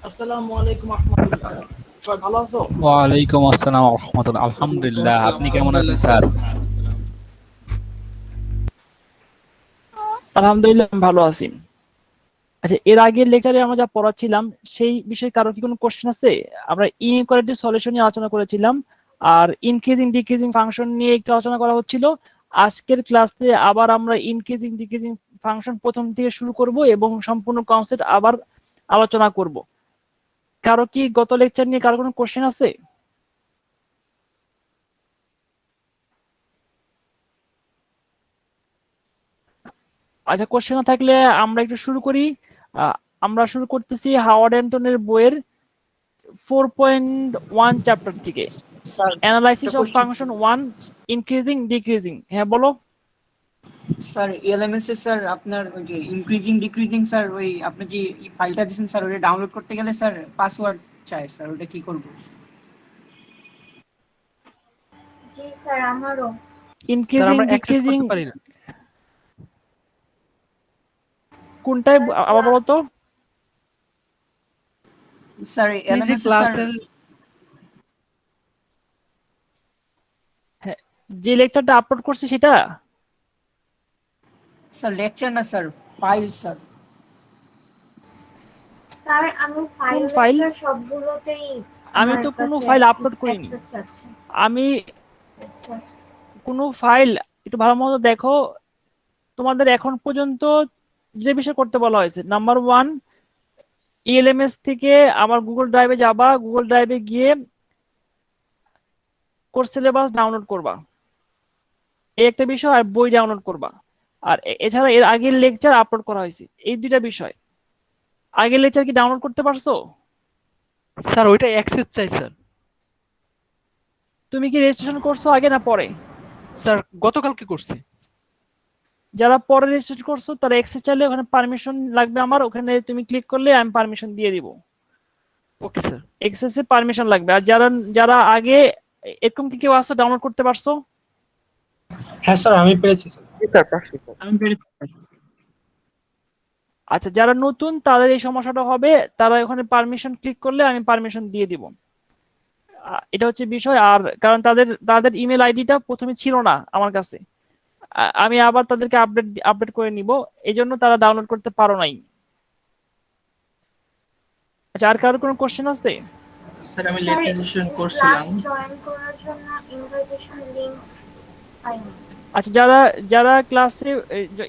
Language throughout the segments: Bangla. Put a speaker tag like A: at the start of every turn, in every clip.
A: আসসালামু আলাইকুম রহমতুল্লাহ। সবাই ভালো আছো?
B: ওয়ালাইকুম আসসালাম রহমতুল্লাহ।
C: ওয়ালাইকুম
B: আলহামদুলিল্লাহ,
C: আসসালাম
B: আপনি কেমন আছেন
C: আলহামদুলিল্লাহ স্যার।
B: স্যার?
A: আলহামদুলিল্লাহ, আমি ভালো আছি। আচ্ছা, এর আগের লেকচারে আমরা যা পড়াচ্ছিলাম সেই বিষয়ে কারো কি কোনো কোশ্চেন আছে? আমরা ইনইকুয়ালিটি সলিউশন নিয়ে আলোচনা করেছিলাম, আর ইনক্রিজিং ডিক্রিজিং ফাংশন নিয়ে একটু আলোচনা করা হচ্ছিল। আজকের ক্লাসে আবার আমরা ইনক্রিজিং ডিক্রিজিং ফাংশন প্রথম থেকে শুরু করব এবং সম্পূর্ণ কনসেপ্ট আবার আলোচনা করব। কারো কি গত লেকচার নিয়ে কারো কোনো কোশ্চেন আছে? আচ্ছা, কোশ্চেন না থাকলে আমরা একটু শুরু করি। আমরা শুরু করতেছি হাওয়ার্ড অ্যান্টনের বইয়ের 4.1 চ্যাপ্টার থেকে,
C: স্যার একটা
A: analysis of
C: question.
A: Function 1, increasing decreasing. হ্যাঁ, বলো।
C: স্যার এলএমএস এ স্যার আপনার ওই যে ইনক্রিজিং ডিক্রিজিং স্যার, ওই আপনি যে ফাইলটা দিয়েছেন স্যার, ওটা ডাউনলোড করতে গেলে স্যার পাসওয়ার্ড চাই স্যার, ওটা কি করব?
D: জি স্যার, আমারও।
B: স্যার,
A: ইনক্রিজিং
B: আমরা অ্যাক্সেস
A: ডিক্রিজিং
B: করতে পারি না।
A: কোনটাই
D: স্যার
A: আবার বলো তো।
C: স্যার
B: আপনি যে
C: এলএমএস এ স্যার।
B: ক্লাসের
A: হ্যাঁ, যে লেকচারটা আপলোড করছে সেটা।
C: স্যার লেকচার না স্যার, ফাইল স্যার।
D: স্যার, আমি
A: কোন
D: ফাইল
A: ফাইল?
D: লেকচার সবগুলোতেই
A: আমি
D: আমার
A: তো কোনো
D: কাছে
A: ফাইল আপলোড করিনি।
D: অ্যাক্সেস চাচ্ছে।
A: আমি
D: আচ্ছা।
A: কোনো ফাইল, একটু ভালো মতো দেখো। তোমাদের এখন পর্যন্ত যে বিষয় করতে বলা হয়েছে, নাম্বার ওয়ান, ইএলএমএস থেকে আবার গুগল ড্রাইভে যাবা, গুগল ড্রাইভে গিয়ে কোর্স সিলেবাস ডাউনলোড করবা, এই একটা বিষয়, আর বই ডাউনলোড করবা। আর এছাড়া এর আগের লেকচার আপলোড করা হয়েছে, এই দুইটা বিষয়। আগের লেকচার কি ডাউনলোড করতে পারছো?
B: স্যার ওইটা অ্যাক্সেস চাই স্যার।
A: তুমি কি রেজিস্ট্রেশন করছো আগে না পরে?
B: স্যার গতকালকে করছি।
A: যারা পরে রেজিস্ট্রেশন করছো তারা এক্সেস চাইলে ওখানে পারমিশন লাগবে আমার, ওখানে তুমি ক্লিক করলে আমি পারমিশন দিয়ে দিব।
B: Okay sir.
A: এক্সেসে পারমিশন লাগবে। আর যারা যারা আগে, এরকম কি কেউ আসছো ডাউনলোড করতে পারছো?
E: হ্যাঁ স্যার, আমি পেরেছি স্যার।
B: জি স্যার, পারছি স্যার।
E: আমি পেরেছি স্যার।
A: আচ্ছা, যারা নতুন তাদের এই সমস্যাটা হবে, তারা ওখানে পারমিশন ক্লিক করলে আমি পারমিশন দিয়ে দিব। এটা হচ্ছে বিষয়। আর কারণ তাদের তাদের ইমেল আইডিটা প্রথমে ছিল না আমার কাছে, আমি আবার তাদেরকে আপডেট আপডেট করে নিব, এই জন্য তারা ডাউনলোড করতে পারো নাই। আচ্ছা, আর কারোর কোনো কোশ্চেন আছে?
E: স্যার আমি
D: স্যার,
E: লেট রেজিস্ট্রেশন
D: ক্লাস
E: করছিলাম।
D: জয়েন করার জন্য ইনভাইটেশন লিংক পাইনি।
A: আচ্ছা, যারা যারা ক্লাসে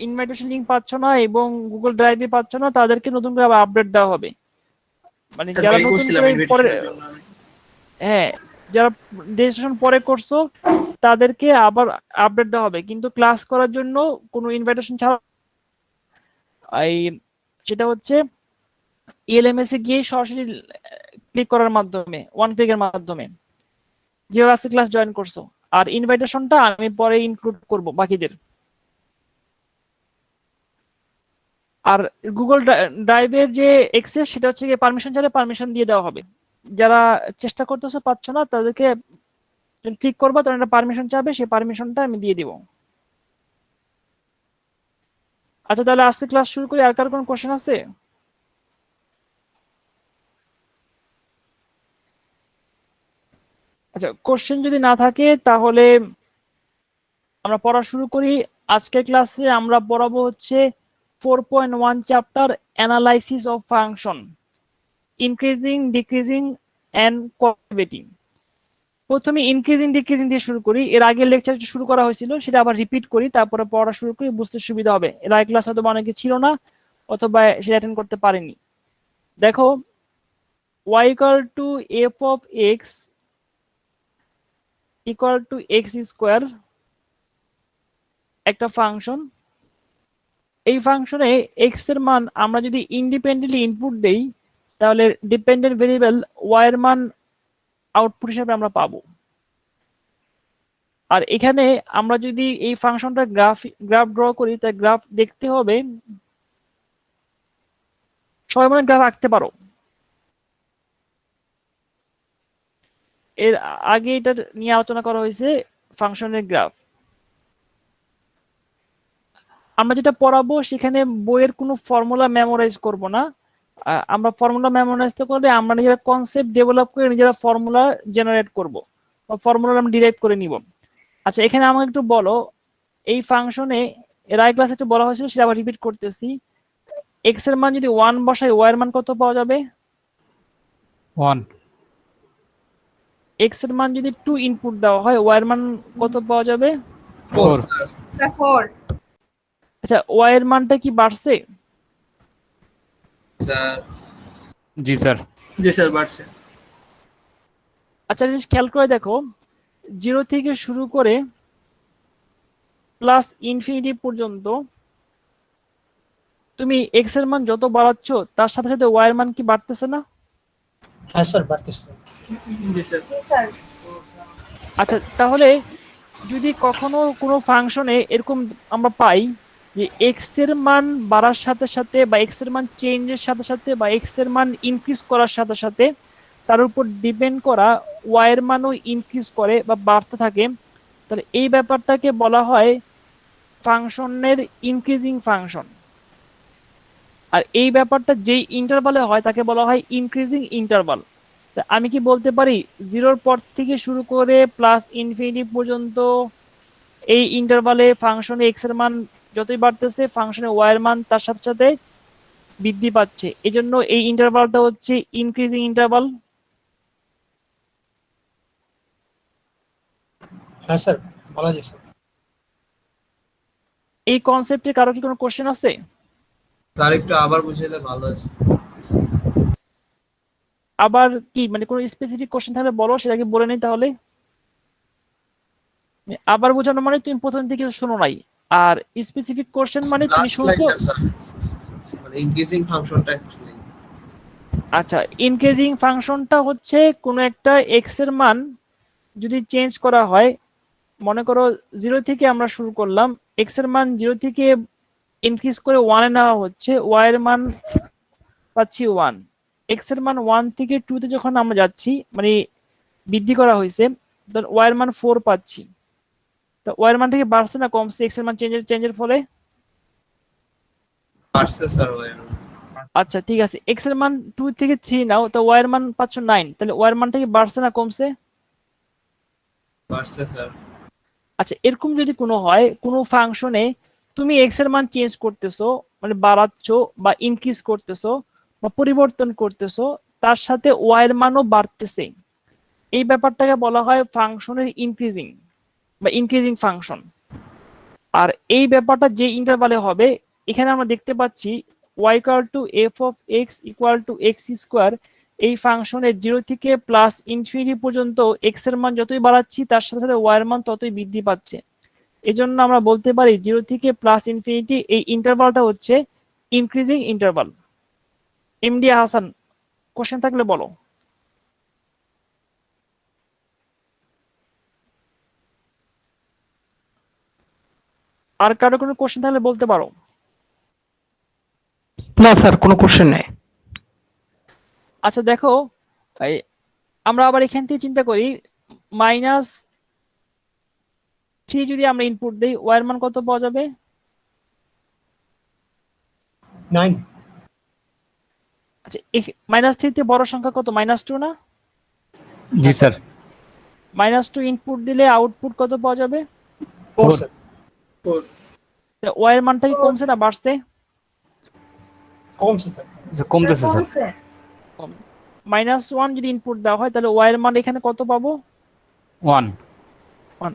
A: ইনভাইটেশন লিংক পাচ্ছ না এবং গুগল ড্রাইভে পাচ্ছ না, তাদেরকে নতুন করে আবার আপডেট দেওয়া হবে। মানে
E: স্যার
A: যারা
E: মেল
A: নতুন
E: করছিলাম
A: করে পরে,
E: ইনভিটেশনের জন্য আমি।
A: হ্যাঁ, যারা রেজিস্ট্রেশন পরে করছো তাদেরকে আবার আপডেট দেওয়া হবে, কিন্তু ক্লাস করার জন্য কোনো ইনভাইটেশন ছাড়া এই, সেটা হচ্ছে ইএলএমএস এ গিয়ে সরাসরি ক্লিক করার মাধ্যমে, ওয়ান ক্লিকের মাধ্যমে যেভাবে আজকে ক্লাস জয়েন করছো। আর ইনভাইটেশনটা আমি পরে ইনক্লুড করব বাকিদের। আর গুগল ড্রাইভের যে এক্সেস, সেটা হচ্ছে পারমিশন চাইলে পারমিশন দিয়ে দেওয়া হবে। যারা চেষ্টা করতেছো পাচ্ছ না, তাদেরকে ক্লিক করবা, তখন একটা পারমিশন চাবে, সেই পারমিশনটা আমি দিয়ে দিব। আচ্ছা, তাহলে আজকে ক্লাস শুরু করি। আর কারো কোনো কোশ্চেন আছে? আচ্ছা, কোশ্চেন যদি না থাকে তাহলে আমরা পড়া শুরু করি। আজকের ক্লাসে আমরা পড়াবো হচ্ছে 4.1 chapter, analysis of function, increasing decreasing and quality. প্রথমে ইনক্রিজিং ডিক্রিজিং দিয়ে শুরু করি। এর আগের লেকচার শুরু করা হয়েছিল, সেটা আবার রিপিট করি, তারপরে পড়া শুরু করি, বুঝতে সুবিধা হবে। এর আগের ক্লাস হয়তো অনেকে ছিল না অথবা সেটা অ্যাটেন্ড করতে পারেনি। দেখো, y equal to F of x equal to x square একটা ফাংশন। এই ফাংশনে এক্স এর মান আমরা যদি ইন্ডিপেন্ডেন্টলি ইনপুট দেই, তাহলে ডিপেন্ডেন্ট ভেরিয়েবল ওয়াই এর মান আউটপুট হিসেবে আমরা পাবো। আর এখানে আমরা যদি এই ফাংশনটা গ্রাফ গ্রাফ ড্র করি, তাই গ্রাফ দেখতে হবে, সবাই মনে গ্রাফ আঁকতে পারো। এর আগে এটা নিয়ে আলোচনা করা হয়েছে, ফাংশনের গ্রাফ। আমরা যেটা পড়াবো সেখানে বইয়ের কোনো ফর্মুলা মেমোরাইজ করব না, আমরা ফর্মুলা মেমোরাইজ করে আমরা নিজেরা কনসেপ্ট ডেভেলপ করে নিজেরা ফর্মুলা জেনারেট করব বা ফর্মুলা আমরা ডিরাইভ করে নিব। আচ্ছা, এখানে আমাকে একটু বলো, এই ফাংশনে এর আগে ক্লাসে একটু বলা হয়েছিল, সেটা আবার রিপিট করতেছি। এক্স এর মান যদি 1 বসাই, ওয়াই এর মান কত পাওয়া যাবে?
F: 1
A: এক্স এর মান যদি 2 ইনপুট দেওয়া হয়, ওয়াই এর মান কত পাওয়া যাবে?
F: 4
D: 4
A: আচ্ছা, ওয়াই এর মানটা কি বাড়ছে?
G: স্যার
F: জি স্যার
E: জি স্যার বাড়ছে।
A: আচ্ছা, জিনিস খেয়াল করে দেখো, 0 থেকে শুরু করে প্লাস ইনফিনিটি পর্যন্ত তুমি এক্স এর মান যত বাড়াচ্ছ তার সাথে সাথে ওয়াই এর মান কি বাড়তেছে না?
E: হ্যাঁ স্যার বাড়তেছে। জি স্যার।
D: স্যার
A: আচ্ছা, তাহলে যদি কখনো কোনো ফাংশনে এরকম আমরা পাই যে এক্স এর মান বাড়ার সাথে সাথে বা এক্স এর মান চেঞ্জের সাথে সাথে বা এক্স এর মান ইনক্রিজ করার সাথে সাথে তার উপর ডিপেন্ড করা ওয়াই এর মানও ইনক্রিজ করে বা বাড়তে থাকে, তাহলে এই ব্যাপারটাকে বলা হয় ফাংশনের ইনক্রিজিং ফাংশন। আর এই ব্যাপারটা যেই ইন্টারভালে হয় তাকে বলা হয় ইনক্রিজিং ইন্টারভাল। তা আমি কি বলতে পারি 0-র পর থেকে শুরু করে প্লাস ইনফিনিটি পর্যন্ত এই ইন্টারভালে ফাংশনে এক্স এর মান যতই বাড়তেছে ফাংশনে ওয়াই এর মান তার সাথে সাথে বৃদ্ধি পাচ্ছে, এজন্য এই ইন্টারভালটা হচ্ছে ইনক্রিজিং ইন্টারভাল।
E: হ্যাঁ স্যার বলা যায় স্যার।
A: এই কনসেপ্টে কারো কি কোনো কোশ্চেন আছে?
G: স্যার একটু আবার বুঝাইলে ভালো আছে।
A: আবার কি মানে কোনো স্পেসিফিক কোশ্চেন থাকলে বলো, সেটাকে বলে নেই তাহলে। আবার বোঝানো মানে তুমি প্রথম থেকে শোনো নাই, আর স্পেসিফিক কোশ্চেন মানে তুমি
G: লাস্ট
A: শুনছো।
G: লাইনটা স্যার, মানে ইনক্রিজিং ফাংশনটা অ্যাকচুয়ালি।
A: আচ্ছা, ইনক্রিজিং ফাংশনটা হচ্ছে কোনো একটা এক্স এর মান যদি চেঞ্জ করা হয়, মনে করো 0 থেকে আমরা শুরু করলাম, এক্স এর মান 0 থেকে ইনক্রিজ করে 1 এ নেওয়া হচ্ছে, ওয়াই এর মান পাচ্ছি 1। এক্স এর মান 1 থেকে 2 তে যখন আমরা যাচ্ছি মানে বৃদ্ধি করা হয়েছে, তখন ওয়াই এর মান 4 পাচ্ছি। তো ওয়াই এর মান থেকে বাড়ছে না কমছে এক্স এর মান চেঞ্জের ফলে?
G: পারছে স্যার ওই।
A: আচ্ছা ঠিক আছে, এক্স এর মান 2 থেকে 3 নাও, তো ওয়াই এর মান পাচ্ছ 9, তাহলে ওয়াই এর মানটা কি বাড়ছে না কমছে?
G: পারছে স্যার।
A: আচ্ছা, এরকম যদি কোনো হয় কোনো ফাংশনে তুমি এক্স এর মান চেঞ্জ করতেছো মানে বাড়াচ্ছ বা ইনক্রিজ করতেছো বা পরিবর্তন করতেছো, তার সাথে ওয়াই এর মানও বাড়তেছে, এই ব্যাপারটাকে বলা হয় ফাংশনের ইনক্রিজিং বা ইনক্রিজিং ফাংশন। আর এই ব্যাপারটা যে ইন্টারভালে হবে, এখানে আমরা দেখতে পাচ্ছি y equal to F of x equal to x square, এই ফাংশনের 0 থেকে প্লাস ইনফিনিটি পর্যন্ত এক্স এর মান যতই বাড়াচ্ছি তার সাথে সাথে ওয়াই এর মান ততই বৃদ্ধি পাচ্ছে। এই জন্য আমরা বলতে পারি 0 থেকে প্লাস ইনফিনিটি এই ইন্টারভালটা হচ্ছে increasing interval. MD Hasan, question থাকলে বলো। আর কারো কোনো কোশ্চেন থাকলে বলতে পারো।
B: না স্যার কোনো কোশ্চেন নেই।
A: আচ্ছা দেখো, এই আমরা আবার এখান থেকে চিন্তা করি -3 যদি আমরা ইনপুট দেই, ওয়াই এর মান কত পাওয়া যাবে?
E: 9
A: আচ্ছা, -3 তে বড় সংখ্যা কত? -2 না?
F: জি স্যার
A: -2 ইনপুট দিলে আউটপুট কত পাওয়া যাবে?
E: 4 স্যার।
A: ওয়াই এর মানটা কি কমছে না বাড়ছে?
E: কমছে স্যার।
F: কমতেছে স্যার
D: কমছে।
A: -1 যদি ইনপুট দেওয়া হয় তাহলে ওয়াই এর মান এখানে কত পাবো?
F: 1
A: 1।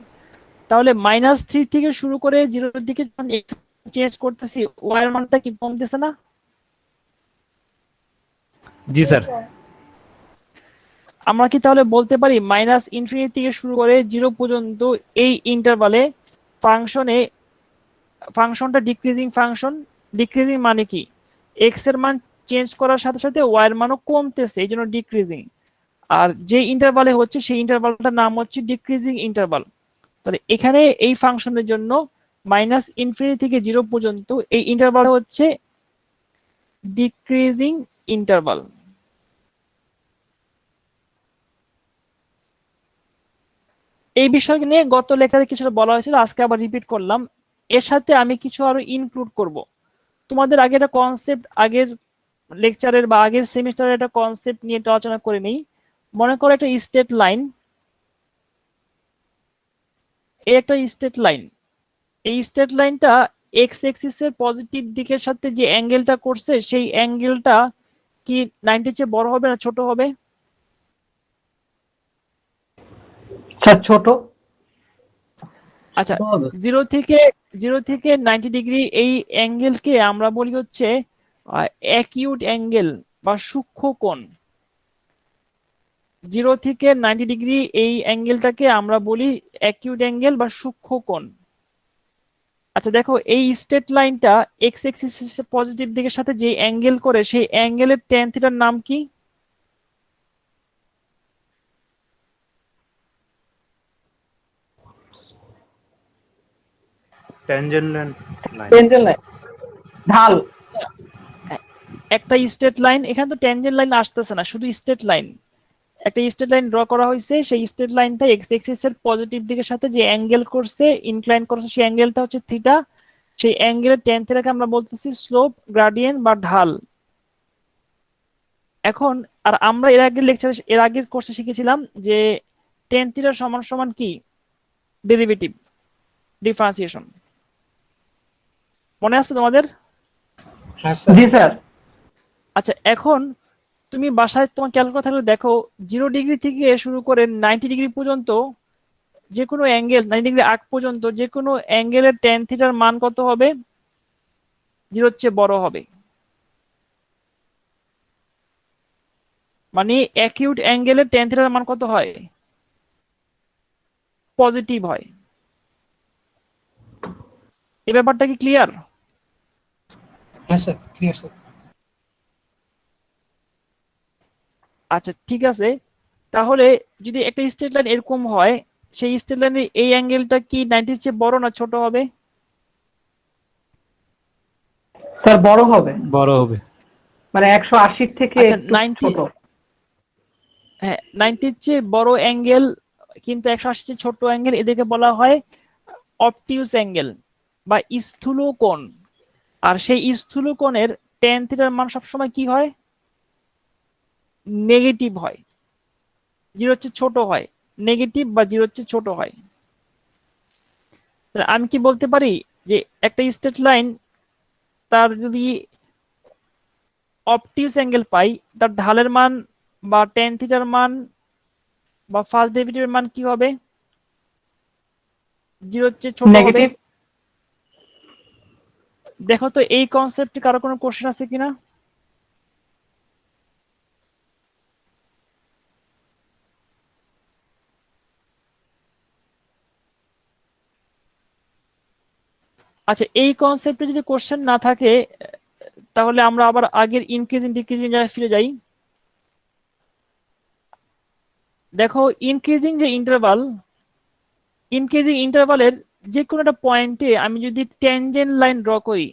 A: তাহলে -3 থেকে শুরু করে 0 এর দিকে যখন চেঞ্জ করতেছি ওয়াই এর মানটা কি কমতেছে না?
F: জি স্যার
A: আমরা কি তাহলে বলতে পারি -ইনফিনিটি থেকে শুরু করে 0 পর্যন্ত এই ইন্টারভালে ফাংশনটা ডিক্রিজিং ফাংশন? ডিক্রিজিং মানে কি এক্স এর মান চেঞ্জ করার সাথে সাথে ওয়াই এর মানও কমতেছে, এই জন্য ডিক্রিজিং। আর যে ইন্টারভালে হচ্ছে সেই ইন্টারভালটার নাম হচ্ছে ডিক্রিজিং ইন্টারভাল। তাহলে এখানে এই ফাংশনের জন্য -ইনফিনিটি থেকে 0 পর্যন্ত এই ইন্টারভাল হচ্ছে ডিক্রিজিং ইন্টারভাল। এই বিষয় নিয়ে গত লেকচারে কিছুটা বলা হয়েছিল, আজকে আবার রিপিট করলাম। এর সাথে আমি কিছু আরো ইনক্লুড করব। তোমাদের আগে একটা কনসেপ্ট আগের লেকচারের বা আগের সেমিস্টারের একটা কনসেপ্ট নিয়ে একটু আলোচনা করে নিই। মনে করো একটা স্ট্রেট লাইন, একটা স্ট্রেট লাইন, এই স্ট্রেট লাইনটা এক্স এক্সিসের পজিটিভ দিকের সাথে যে অ্যাঙ্গেলটা করছে সেই অ্যাঙ্গেলটা কি 90 চেয়ে বড় হবে না ছোট হবে?
B: স্যার ছোট।
A: আচ্ছা, জিরো থেকে 90 ডিগ্রি এই অ্যাঙ্গেলকে আমরা বলি হচ্ছে অ্যাকিউট অ্যাঙ্গেল বা সূক্ষ্ম কোণ। 0 থেকে 90 ডিগ্রি এই অ্যাঙ্গেলটাকে আমরা বলি অ্যাকিউট অ্যাঙ্গেল বা সূক্ষ্ম কোণ। আচ্ছা দেখো, এই স্ট্রেট লাইনটা এক্স এক্সিস পজিটিভ দিকের সাথে যে অ্যাঙ্গেল করে সেই অ্যাঙ্গেলের ট্যান থিটার নাম কি?
H: Tangent line.
B: ঢাল।
A: একটা স্ট্রেট লাইন, এখানে তো ট্যানজেন্ট লাইন আসতেছে না, শুধু স্ট্রেট লাইন। একটা স্ট্রেট লাইন ড্র করা হয়েছে, সেই স্ট্রেট লাইনটা এক্স এক্সিস এর পজিটিভ দিকের সাথে যে অ্যাঙ্গেল করছে, ইনক্লাইন করছে, সেই অ্যাঙ্গেলটা হচ্ছে থিটা। সেই অ্যাঙ্গেলের ট্যান থিটাকে আমরা বলতেছি স্লোপ, গ্রেডিয়েন্ট বা ঢাল। এখন আর আমরা এর আগের কোর্সে শিখেছিলাম যে ট্যান থিটা সমান সমান কি? Derivative, differentiation. মনে আছে তোমাদের?
E: হ্যাঁ স্যার।
B: জি স্যার।
A: আচ্ছা, এখন তুমি বাসায় তোমার ক্যালকুলেটর থাকলে দেখো 0 ডিগ্রি থেকে শুরু করে 90 ডিগ্রি পর্যন্ত যে কোনো অ্যাঙ্গেল, 90 ডিগ্রি আগ পর্যন্ত যে কোনো অ্যাঙ্গেলের ট্যান থিটার মান কত হবে? 0 চেয়ে বড় হবে। মানে অ্যাকিউট অ্যাঙ্গেলের ট্যান থিটার মান কত হয়? পজিটিভ হয়। এই ব্যাপারটা কি ক্লিয়ার?
E: হ্যাঁ স্যার, ক্লিয়ার স্যার।
A: আচ্ছা ঠিক আছে, তাহলে যদি একটা স্ট্রেট লাইন এরকম হয়, সেই স্ট্রেট লাইনের এই অ্যাঙ্গেলটা কি 90 এর চেয়ে বড় না ছোট হবে?
B: স্যার বড় হবে,
F: বড় হবে।
B: মানে 180 থেকে
A: আচ্ছা,
B: একটু
A: 90,
B: ছোট।
A: হ্যাঁ 90 এর চেয়ে বড় অ্যাঙ্গেল কিন্তু 180 চেয়ে ছোট অ্যাঙ্গেল, এদেরকে বলা হয় অবটিউস অ্যাঙ্গেল বা স্থূল কোণ। আর সেই স্থূল কোণের ট্যান থিটার মান সবসময় কি হয়? নেগেটিভ হয়, 0 চেয়ে ছোট হয়, নেগেটিভ বা 0 চেয়ে ছোট হয়। তাহলে আমি কি বলতে পারি যে একটা স্ট্রেট লাইন তার যদি অবটিউস অ্যাঙ্গেল পাই, তার ঢালের মান বা ট্যান থিটার মান বা ফার্স্ট ডেরিভেটিভের মান কি হবে? 0 চেয়ে ছোট হবে।
B: নেগেটিভ।
A: দেখো তো এই কনসেপ্টে কারো কোনো কোশ্চেন আছে কিনা? আচ্ছা, এই কনসেপ্টে যদি কোশ্চেন না থাকে তাহলে আমরা আবার আগের ইনক্রিজিং ডিক্রিজিং জায়গায় ফিরে যাই। দেখো, ইনক্রিজিং ইন্টারভালের যে কোনো একটা পয়েন্টে আমি যদি ট্যানজেন্ট লাইন ড্র করি,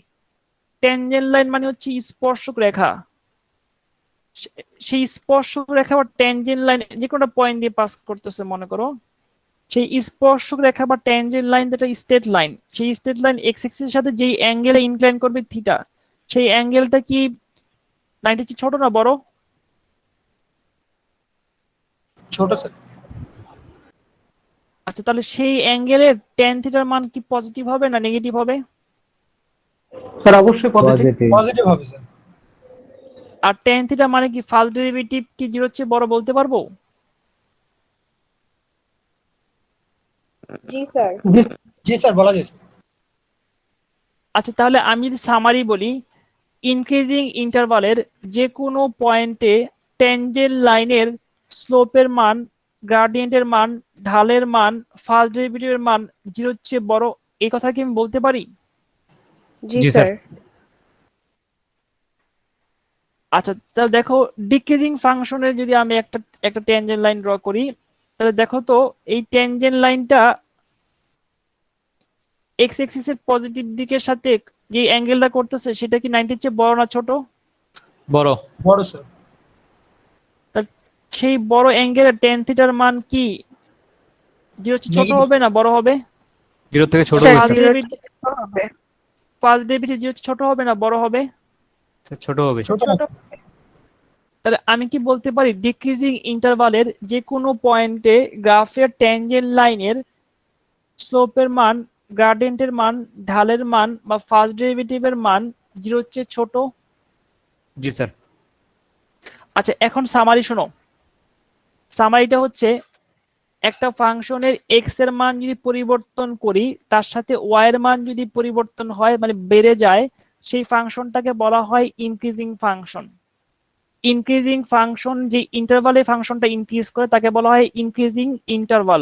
A: ট্যানজেন্ট লাইন মানে হচ্ছে স্পর্শক রেখা, সেই স্পর্শক রেখা বা ট্যানজেন্ট লাইন যে কোনো পয়েন্ট দিয়ে পাস করতেছে মনে করো, সেই স্পর্শক রেখা বা ট্যানজেন্ট লাইন যেটা স্ট্রেট লাইন, সেই স্ট্রেট লাইন এক্স এক্সিসের সাথে যেই অ্যাঙ্গেলে ইনক্লাইন করবে থিটা, সেই অ্যাঙ্গেলটা কি 90 চেয়ে ছোট না বড়?
E: ছোট স্যার।
A: আচ্ছা, তাহলে সেই অ্যাঙ্গেলের ট্যান থিটার মান কি পজিটিভ হবে না নেগেটিভ হবে?
B: স্যার অবশ্যই পজিটিভ।
E: পজিটিভ হবে স্যার।
A: আর ট্যান থিটা মানে কি ফার্স্ট ডেরিভেটিভ কি 0 চেয়ে বড় বলতে পারবো?
D: জি স্যার।
E: জি স্যার, বলা যায় স্যার।
A: আচ্ছা, তাহলে আমি যদি সামারি বলি, ইনক্রিজিং ইন্টারভালের যে কোনো পয়েন্টে ট্যানজেন্ট লাইনের স্লোপের মান, গ্রেডিয়েন্টের মান, ঢালের মান, ফার্স্ট ডেরিভেটিভের মান 0 চেয়ে বড়, এই কথা কি আমি বলতে পারি?
D: জি
F: জি
D: স্যার।
F: স্যার।
A: আচ্ছা, তাহলে দেখো ডিক্রিজিং ফাংশনের যদি আমি একটা ট্যানজেন্ট লাইন ড্র করি, তাহলে দেখো তো এই ট্যানজেন্ট লাইনটা এক্স এক্সিসের পজিটিভ দিকের সাথে যে অ্যাঙ্গেলটা করতেছে সেটা কি 90 এর চেয়ে বড় না ছোট?
F: বড়।
E: বড় স্যার।
A: সেই বড় অ্যাঙ্গেলের ট্যান থিটার মান কি 0 চেয়ে ছোট
E: Negative.
A: হবে না বড় হবে?
F: 0 থেকে ছোট
D: স্যার,
F: হবে
A: ফার্স্ট
F: স্যার।
D: zero
A: ডেরিভেটিভ 0 চেয়ে ছোট হবে না বড় হবে?
F: স্যার ছোট হবে।
E: ছোট
A: তাহলে আমি কি বলতে পারি ডিক্রিজিং ইন্টারভালের যে কোনো পয়েন্টে গ্রাফের ট্যানজেন্ট লাইনের স্লোপের মান, গ্রেডিয়েন্টের মান, ঢালের মান বা ফার্স্ট ডেরিভেটিভের মান 0 এর চেয়ে ছোট।
F: জি স্যার।
A: আচ্ছা এখন সামারি শোনো। সামারিটা হচ্ছে একটা ফাংশনের এক্স এর মান যদি পরিবর্তন করি তার সাথে ওয়াই এর মান যদি পরিবর্তন হয় মানে বেড়ে যায়, সেই ফাংশনটাকে বলা হয় ইনক্রিজিং ফাংশন। ইনক্রিজিং ফাংশন যে ইন্টারভালে ফাংশনটা ইনক্রিজ করে তাকে বলা হয় ইনক্রিজিং ইন্টারভাল।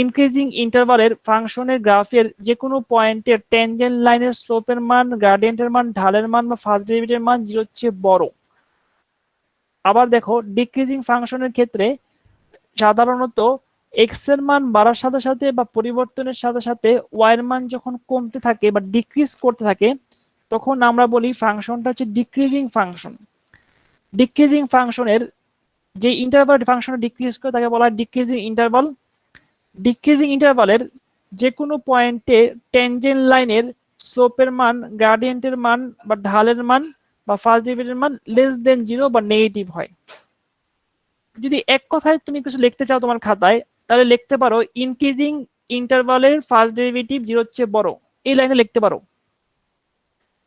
A: ইনক্রিজিং ইন্টারভালের ফাংশনের গ্রাফের যে কোনো পয়েন্টের ট্যানজেন্ট লাইনের স্লোপের মান, গ্রেডিয়েন্টের মান, ঢালের মান বা ফার্স্ট ডেরিভেটিভের মান 0 এর চেয়ে বড়। আবার দেখো ডিক্রিজিং ফাংশনের ক্ষেত্রে সাধারণত এক্স এর মান বাড়ার সাথে সাথে বা পরিবর্তনের সাথে সাথে ওয়াই এর মান যখন কমতে থাকে বা ডিক্রিজ করতে থাকে তখন আমরা বলি ফাংশনটা হচ্ছে ডিক্রিজিং ফাংশন। ডিক্রিজিং ফাংশনের যে ইন্টারভাল ফাংশন ডিক্রিজ করে তাকে বলা হয় ডিক্রিজিং ইন্টারভাল। ডিক্রিজিং ইন্টারভালের যে কোনো পয়েন্টে ট্যানজেন্ট লাইনের স্লোপের মান, গ্রেডিয়েন্টের মান বা ঢালের মান বা ফার্স্ট ডেরিভেটিভের মান লেস দেন 0 বা নেগেটিভ হয়। যদি এক কথায় তুমি কিছু লিখতে চাও তোমার খাতায় তাহলে লিখতে পারো ইনক্রিজিং ইন্টারভালের ফার্স্ট ডেরিভেটিভ 0 এর চেয়ে বড়, এই লাইনে লিখতে পারো।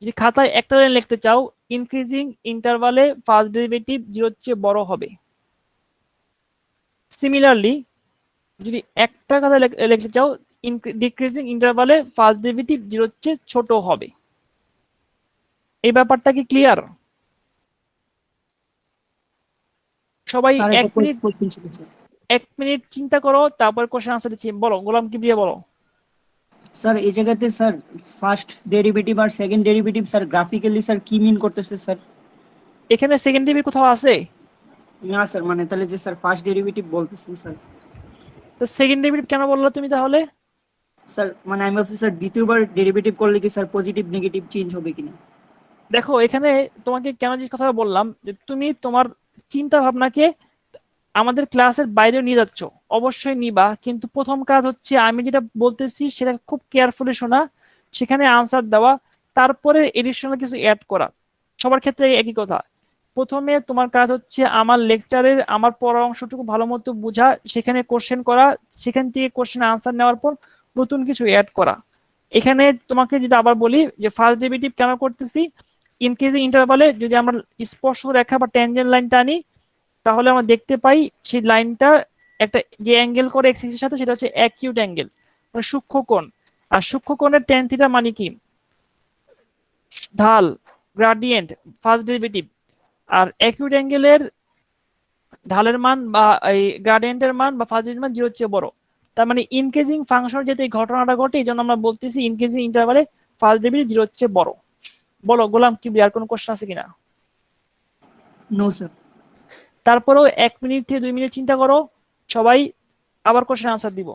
A: যদি খাতায় একটা লাইন লিখতে চাও ইনক্রিজিং ইন্টারভালে ফার্স্ট ডেরিভেটিভ 0 এর চেয়ে বড় হবে। সিমিলারলি যদি একটা কথা লিখতে চাও ডিক্রিজিং ইন্টারভালে ফার্স্ট ডেরিভেটিভ 0 এর চেয়ে ছোট হবে। এই ব্যাপারটা কি ক্লিয়ার? সবাই
C: স্যার
A: এক
C: এটা
A: মিনিট
C: কোশ্চেন ছিল স্যার।
A: 1 মিনিট চিন্তা করো তারপর কোশ্চেন আনসার দিচ্ছি। বলো গোলাম কিবরিয়া বলো।
C: স্যার এই জায়গাতে স্যার ফার্স্ট ডেরিভেটিভ আর second derivative sir graphically sir কি মিন করতেছে স্যার?
A: এখানে সেকেন্ড ডেরিভেটিভ কোথাও আছে?
C: না স্যার, মানে তাহলে যে স্যার ফার্স্ট ডেরিভেটিভ বলতেছেন স্যার।
A: তো সেকেন্ড ডেরিভেটিভ কেন বললো তুমি তাহলে?
C: স্যার মানে আমি ভাবছি স্যার দ্বিতীয়বার ডেরিভেটিভ করলে কি স্যার পজিটিভ নেগেটিভ চেঞ্জ হবে কিনা।
A: দেখো এখানে তোমাকে কেন যে কথা বললাম যে তুমি তোমার চিন্তা ভাবনাকে আমাদের ক্লাসের বাইরে নিয়ে যাচ্ছ, অবশ্যই নিবা, কিন্তু প্রথম কাজ হচ্ছে আমি যেটা বলতেছি সেটা খুব কেয়ারফুলি শোনা, সেখানে আনসার দেওয়া, তারপরে এডিশনাল কিছু অ্যাড করা। সবার ক্ষেত্রে একই কথা। প্রথমে তোমার কাজ হচ্ছে আমার লেকচারের আমার পড়া অংশটুকু ভালো মতো বোঝা, সেখানে কোশ্চেন করা, সেখান থেকে কোশ্চেন আনসার নেওয়ার পর নতুন কিছু অ্যাড করা। এখানে তোমাকে যদি আবার বলি যে ফার্স্ট ডেরিভেটিভ কেন করতেছি, ইনক্রিজিং ইন্টারভালে যদি আমরা স্পর্শ রেখা বা ট্যানজেন্ট লাইন টানি তাহলে আমরা দেখতে পাই সেই লাইনটা একটা যে অ্যাঙ্গেল করে এক্স এর সাথে সেটা হচ্ছে অ্যাকিউট অ্যাঙ্গেল, মানে সূক্ষ্ম কোণ। আর সূক্ষ্ম কোণের ট্যান থিটা মানে কি? ঢাল, গ্রেডিয়েন্ট, ফার্স্ট ডেরিভেটিভ। আর অ্যাকিউট অ্যাঙ্গেলের ঢালের মান বা এই গ্রেডিয়েন্টের মান বা ফার্স্ট ডেরিভেটিভ মান 0 এর চেয়ে বড়। তার মানে ইনক্রিজিং ফাংশন যেতে এই ঘটনাটা ঘটে এই জন্য আমরা বলতেছি ইনক্রিজিং ইন্টারভালে ফার্স্ট ডেরিভেটিভ 0 এর চেয়ে বড়। বলো গোলাম কি আর কোনো কোশ্চেন আছে কিনা?
C: No sir.
A: তারপরেও 1 মিনিট থেকে 2 মিনিট চিন্তা করো, সবাই আবার কোশ্চেন আনসার দিব।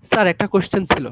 H: স্যার একটা কোশ্চেন ছিল।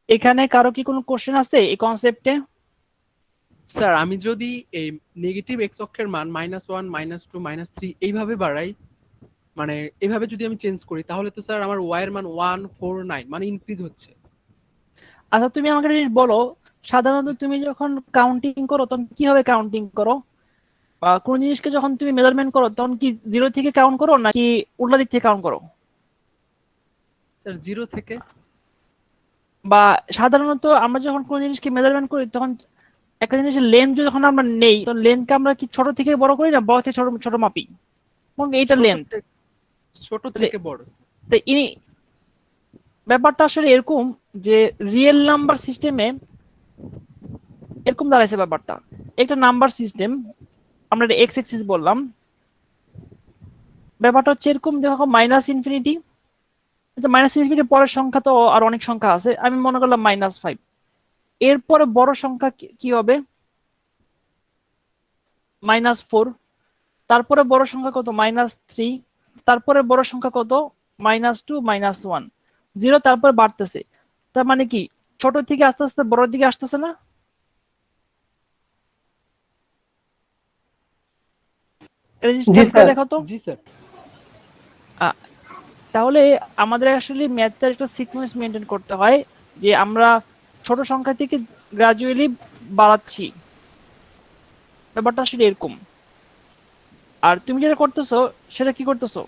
A: এখানে কারো কি কোনো কোশ্চেন আছে এই কনসেপ্টে?
H: স্যার আমি যদি এই নেগেটিভ এক্স অক্ষের মান -1 -2 -3 এইভাবে বাড়াই, মানে এইভাবে যদি আমি চেঞ্জ করি, তাহলে তো স্যার আমার ওয়াই এর মান 149 মানে ইনক্রিজ হচ্ছে।
A: আচ্ছা তুমি আমাকে একটা জিনিস বলো, সাধারণত তুমি যখন কাউন্টিং করো তখন কিভাবে কাউন্টিং করো? বা কোন জিনিসকে যখন তুমি মেজারমেন্ট করো তখন কি 0 থেকে কাউন্ট করো নাকি উল্টা দিক থেকে কাউন্ট করো?
H: স্যার 0 থেকে।
A: বা সাধারণত আমরা যখন কোন জিনিসকে মেজারমেন্ট করি তখন একটা জিনিসের লেন্থ যখন আমরা নেই তখন লেন্থকে আমরা কি ছোট থেকে বড় করি না বড় থেকে ছোট ছোট মাপি? এবং এইটা লেন্থ
H: ছোট থেকে বড়।
A: তো ইনি ব্যাপারটা আসলে এরকম যে রিয়েল নাম্বার সিস্টেমে এরকম দাঁড়াইছে ব্যাপারটা। একটা নাম্বার সিস্টেম, আমরা এটা এক্স এক্সিস বললাম, ব্যাপারটা হচ্ছে এরকম দেখো মাইনাস ইনফিনিটি, মাইনাস ইনফিনিটি পরের সংখ্যা তো আর অনেক সংখ্যা আছে, আমি মনে করলাম -5। এরপরে বড় সংখ্যা কি হবে? -4। তারপরে বড় সংখ্যা কত? -3। তারপরে বড় সংখ্যা কত? -2 -1 0। তারপরে বাড়তেছে, তার মানে কি ছোট থেকে আস্তে আস্তে বড় দিকে আসতেছে না? দেখো তো।
H: জি স্যার।
A: তাহলে আমাদের আসলে ম্যাথের একটা সিকোয়েন্স মেনটেন করতে হয় যে আমরা ছোট সংখ্যা থেকে গ্রাজুয়ালি বাড়াচ্ছি, ব্যাপারটা আসলে এরকম। আর তুমি যেটা করতেছো সেটা কি করতেছো?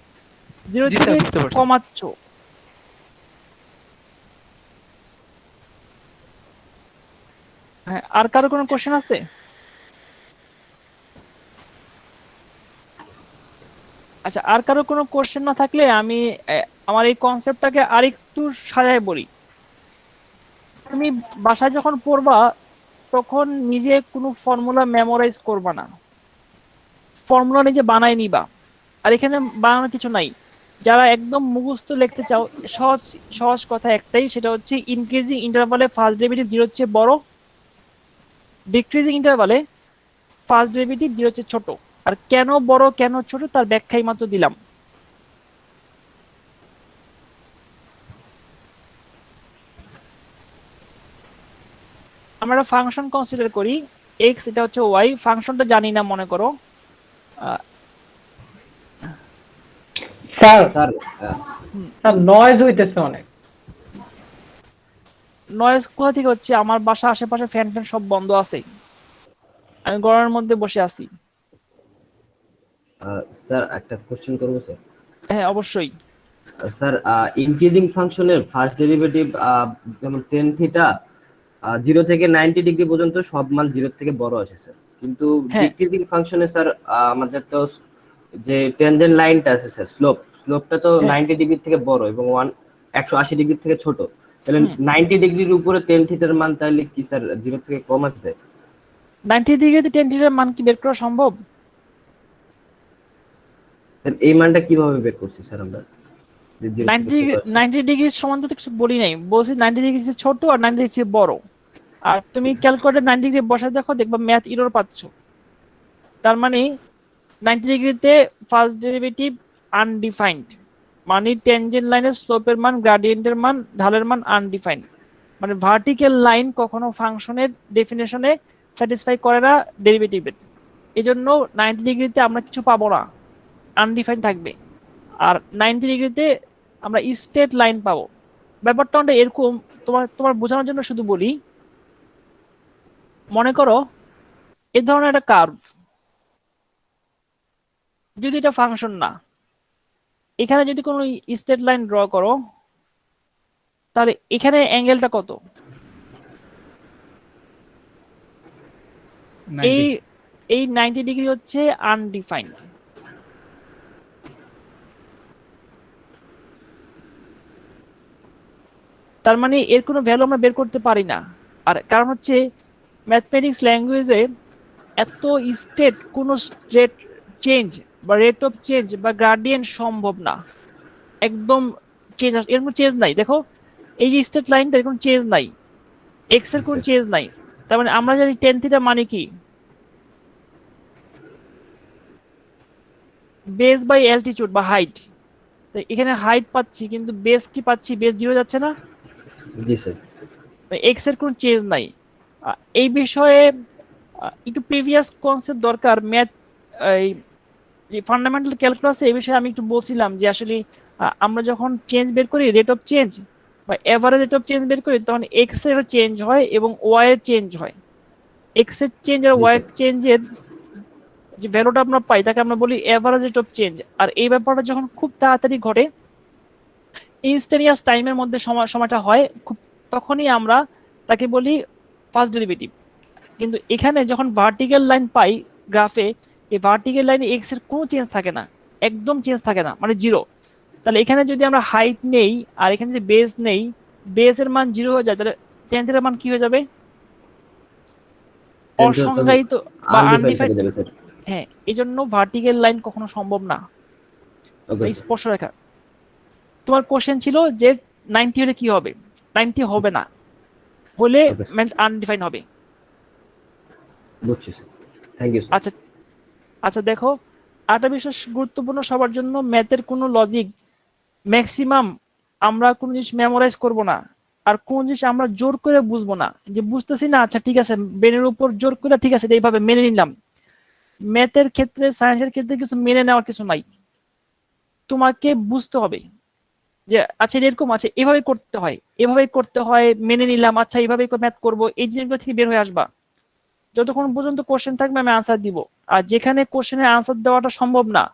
A: 0
H: জি স্যার,
A: থেকে
H: বুঝতে পারছি।
A: কমাচ্ছ। হ্যাঁ, আর কারো কোনো কোশ্চেন আছে? আচ্ছা, আর কারো কোনো কোশ্চেন না থাকলে আমি আমার এই কনসেপ্টটাকে আরেকটু সাজায় বলি। তুমি বাসায় যখন পড়বা তখন নিজে কোনো ফর্মুলা মেমোরাইজ করবা না, ফর্মুলা নিজে বানাই নিবা। আর এখানে বানানোর কিছু নাই। যারা একদম মুখস্থ লিখতে চাও, সহজ সহজ কথা একটাই, সেটা হচ্ছে ইনক্রিজিং ইন্টারভালে ফার্স্ট ডেরিভেটিভ 0 চেয়ে বড়, ডিক্রিজিং ইন্টারভালে ফার্স্ট ডেরিভেটিভ 0 চেয়ে ছোট। আর কেন বড় কেন ছোট তার ব্যাখ্যাই মাত্র দিলাম। আমরা ফাংশন কনসিডার করি, এক্স এটা হচ্ছে ওয়াই, ফাংশনটা জানি না মনে করো।
B: স্যার স্যার নয়েজ হইতেছে অনেক।
A: নয়েজ কোথা থেকে হচ্ছে? আমার বাসা আশেপাশে ফ্যান ফ্যান সব বন্ধ আছে, আমি গরমের মধ্যে বসে আছি।
I: স্যার একটা কোশ্চেন করবো স্যার।
A: হ্যাঁ অবশ্যই।
I: স্যার ইনক্রিজিং ফাংশনের ফার্স্ট ডেরিভেটিভ যেমন টেন থিটা 0 থেকে 90 ডিগ্রি পর্যন্ত সব মান 0 থেকে বড় আসে স্যার, কিন্তু
A: হ্যাঁ।
I: ডিক্রিজিং ফাংশনে স্যার আমাদের তো যে টেনজেন্ট লাইনটা আছে স্যার, স্লোপটা তো
A: হ্যাঁ।
I: 90 ডিগ্রি থেকে বড় এবং 180 ডিগ্রি থেকে ছোট, তাহলে
A: হুম।
I: 90 ডিগ্রির উপরে টেন থিটার মান তাহলে কি স্যার 0 থেকে কম আসবে?
A: 90 ডিগ্রিতে 10 থিটার মান কি বের করা সম্ভব?
I: স্যার এই মানটা কিভাবে বের করছি স্যার আমরা? যে 0 থেকে
A: 90
I: ছোট আসে।
A: 90 ডিগ্রি সমান তো কিছু বলি নাই, বলছি 90 ডিগ্রি ছোট আর 90 ডিগ্রি বড়। আর তুমি ক্যালকুলেটর 90 ডিগ্রি বসায় দেখো, দেখবা ম্যাথ এরর পাচ্ছ। তার মানে 90 ডিগ্রিতে ফার্স্ট ডেরিভেটিভ আনডিফাইন্ড, মানে টেনজেন্ট লাইনের স্লোপের মান, গ্রেডিয়েন্টের মান, ঢালের মান আনডিফাইন্ড। মানে ভার্টিক্যাল লাইন কখনো ফাংশনের ডেফিনেশনে স্যাটিসফাই করে না ডেরিভেটিভের। এজন্য 90 ডিগ্রিতে আমরা কিছু পাবো না, আনডিফাইন্ড থাকবে। আর 90 ডিগ্রিতে আমরা স্ট্রেট লাইন পাবো। ব্যাপারটা অনেকটা এরকম, তোমার তোমার বোঝানোর জন্য শুধু বলি, মনে করো এই ধরনের একটা কার্ভ, যদি এটা ফাংশন না, এখানে যদি কোনো স্ট্রেট লাইন ড্র করো, তাহলে এখানে অ্যাঙ্গেলটা কত? এই
F: 90
A: এই 90 ডিগ্রি হচ্ছে আনডিফাইন্ড। তার মানে এর কোনো ভ্যালু আমরা বের করতে পারি না। আর কারণ হচ্ছে ম্যাথমেটিক্স ল্যাঙ্গুয়েজে এত স্টেট কোনো স্টেট চেঞ্জ বা রেট অফ চেঞ্জ বা গ্রাডিয়েন্ট সম্ভব না। একদম চেঞ্জ, এর কোনো চেঞ্জ নাই। দেখো এই যে স্টেট লাইনটা, এর কোনো চেঞ্জ নাই, এক্স এর কোনো চেঞ্জ নাই। তার মানে আমরা জানি টেন থিটা মানে কি, বেস বাই অ্যালটিটিউড বা হাইট। তো এখানে হাইট পাচ্ছি, কিন্তু বেস কি পাচ্ছি? বেস 0 যাচ্ছে না,
I: জি স্যার।
A: এক্স এর কোনো চেঞ্জ নাই। এই বিষয়ে একটু প্রিভিয়াস কনসেপ্ট দরকার ম্যাথ, এই ফান্ডামেন্টাল ক্যালকুলাসে এই বিষয়ে আমি একটু বলছিলাম যে আসলে আমরা যখন চেঞ্জ বের করি, রেট অফ চেঞ্জ বা এভারেজ রেট অফ চেঞ্জ বের করি, তখন এক্স এর চেঞ্জ হয় এবং ওয়াই এর চেঞ্জ হয়। এক্স এর চেঞ্জ আর ওয়াই এর চেঞ্জের যে ভ্যালুটা আমরা পাই তাকে আমরা বলি এভারেজ রেট অফ চেঞ্জ। আর এই ব্যাপারটা যখন খুব তাড়াতাড়ি ঘটে, ইনস্ট্যান্টিনিয়াস টাইমের মধ্যে সময়টা হয় খুব, তখনই আমরা তাকে বলি ফার্স্ট ডেরিভেটিভ। কিন্তু এখানে যখন ভার্টিক্যাল লাইন পাই গ্রাফে, এই ভার্টিক্যাল লাইনে এক্স এর কোনো চেঞ্জ থাকে না, একদম চেঞ্জ থাকে না, মানে 0। তাহলে এখানে যদি আমরা হাইট নেই আর এখানে যদি বেস নেই, বেস এর মান 0 হয়ে যায়, তাহলে টেন থিটার মান কি হয়ে যাবে? অসংজ্ঞায়িত বা আনডিফাইন্ড। হ্যাঁ, এই জন্য ভার্টিক্যাল লাইন কখনো সম্ভব না, স্পর্শরেখা। তোমার কোশ্চেন ছিল যে 90 হলে কি হবে? 90 হবে না, হলে আনডিফাইন্ড হবে।
I: বুঝছি স্যার, থ্যাংক ইউ স্যার।
A: আচ্ছা আচ্ছা, দেখো আরেকটা বিষয় গুরুত্বপূর্ণ সবার জন্য, ম্যাথের কোনো লজিক ম্যাক্সিমাম আমরা কোনো জিনিস মেমোরাইজ করব না, আর কোন জিনিস আমরা জোর করে বুঝবো না, যে বুঝতেছি না, আচ্ছা ঠিক আছে ব্রেনের উপর জোর করে ঠিক আছে এইভাবে মেনে নিলাম। ম্যাথের ক্ষেত্রে, সায়েন্সের ক্ষেত্রে কিছু মেনে নেওয়ার কিছু নাই, তোমাকে বুঝতে হবে যে আচ্ছা এরকম আছে, এভাবে করতে হয়, এভাবে করতে হয়, মেনে নিলাম, আচ্ছা এইভাবে ম্যাথ করবো, এই জিনিসগুলো থেকে বের হয়ে আসবা। যতক্ষণ পর্যন্ত কোশ্চেন থাকবে আমি আনসার দিব, আর যেখানে কোশ্চেনের আনসার দেওয়াটা সম্ভব না,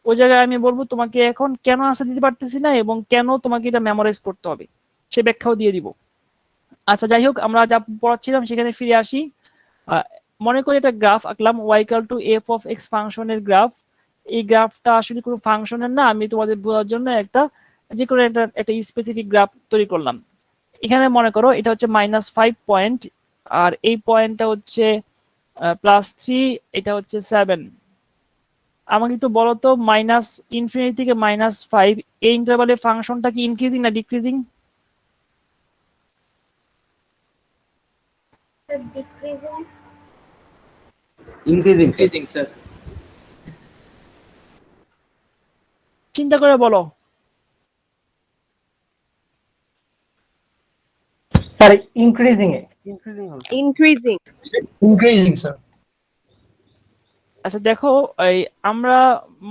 A: ওই জায়গায় আমি বলবো তোমাকে এখন কেন আনসার দিতে পারতেছি না এবং কেন তোমাকে এটা মেমোরাইজ করতে হবে, সে ব্যাখ্যাও দিয়ে দিব। আচ্ছা যাই হোক, আমরা যা পড়াচ্ছিলাম সেখানে ফিরে আসি। মনে করি একটা গ্রাফ আঁকলাম, y = f of x ফাংশনের গ্রাফ। এই গ্রাফটা আসলে কোনো ফাংশনের না, আমি তোমাদের বোঝার জন্য একটা যে কোনো একটা স্পেসিফিক গ্রাফ তৈরি করলাম। এখানে মনে করো এটা হচ্ছে -5 পয়েন্ট, আর এই পয়েন্টটা হচ্ছে +3, এটা হচ্ছে 7। আমাকে একটু বলো তো, -∞ থেকে -5 এই ইন্টারভালে ফাংশনটা কি ইনক্রিজিং না ডিক্রিজিং?
D: ডিক্রিজিং।
I: Increasing
G: sir.
A: চিন্তা করে বলো।
B: স্যার ইনক্রিজিং এ।
J: ইনক্রিজিং।
E: Increasing sir.
A: আচ্ছা দেখো, এই আমরা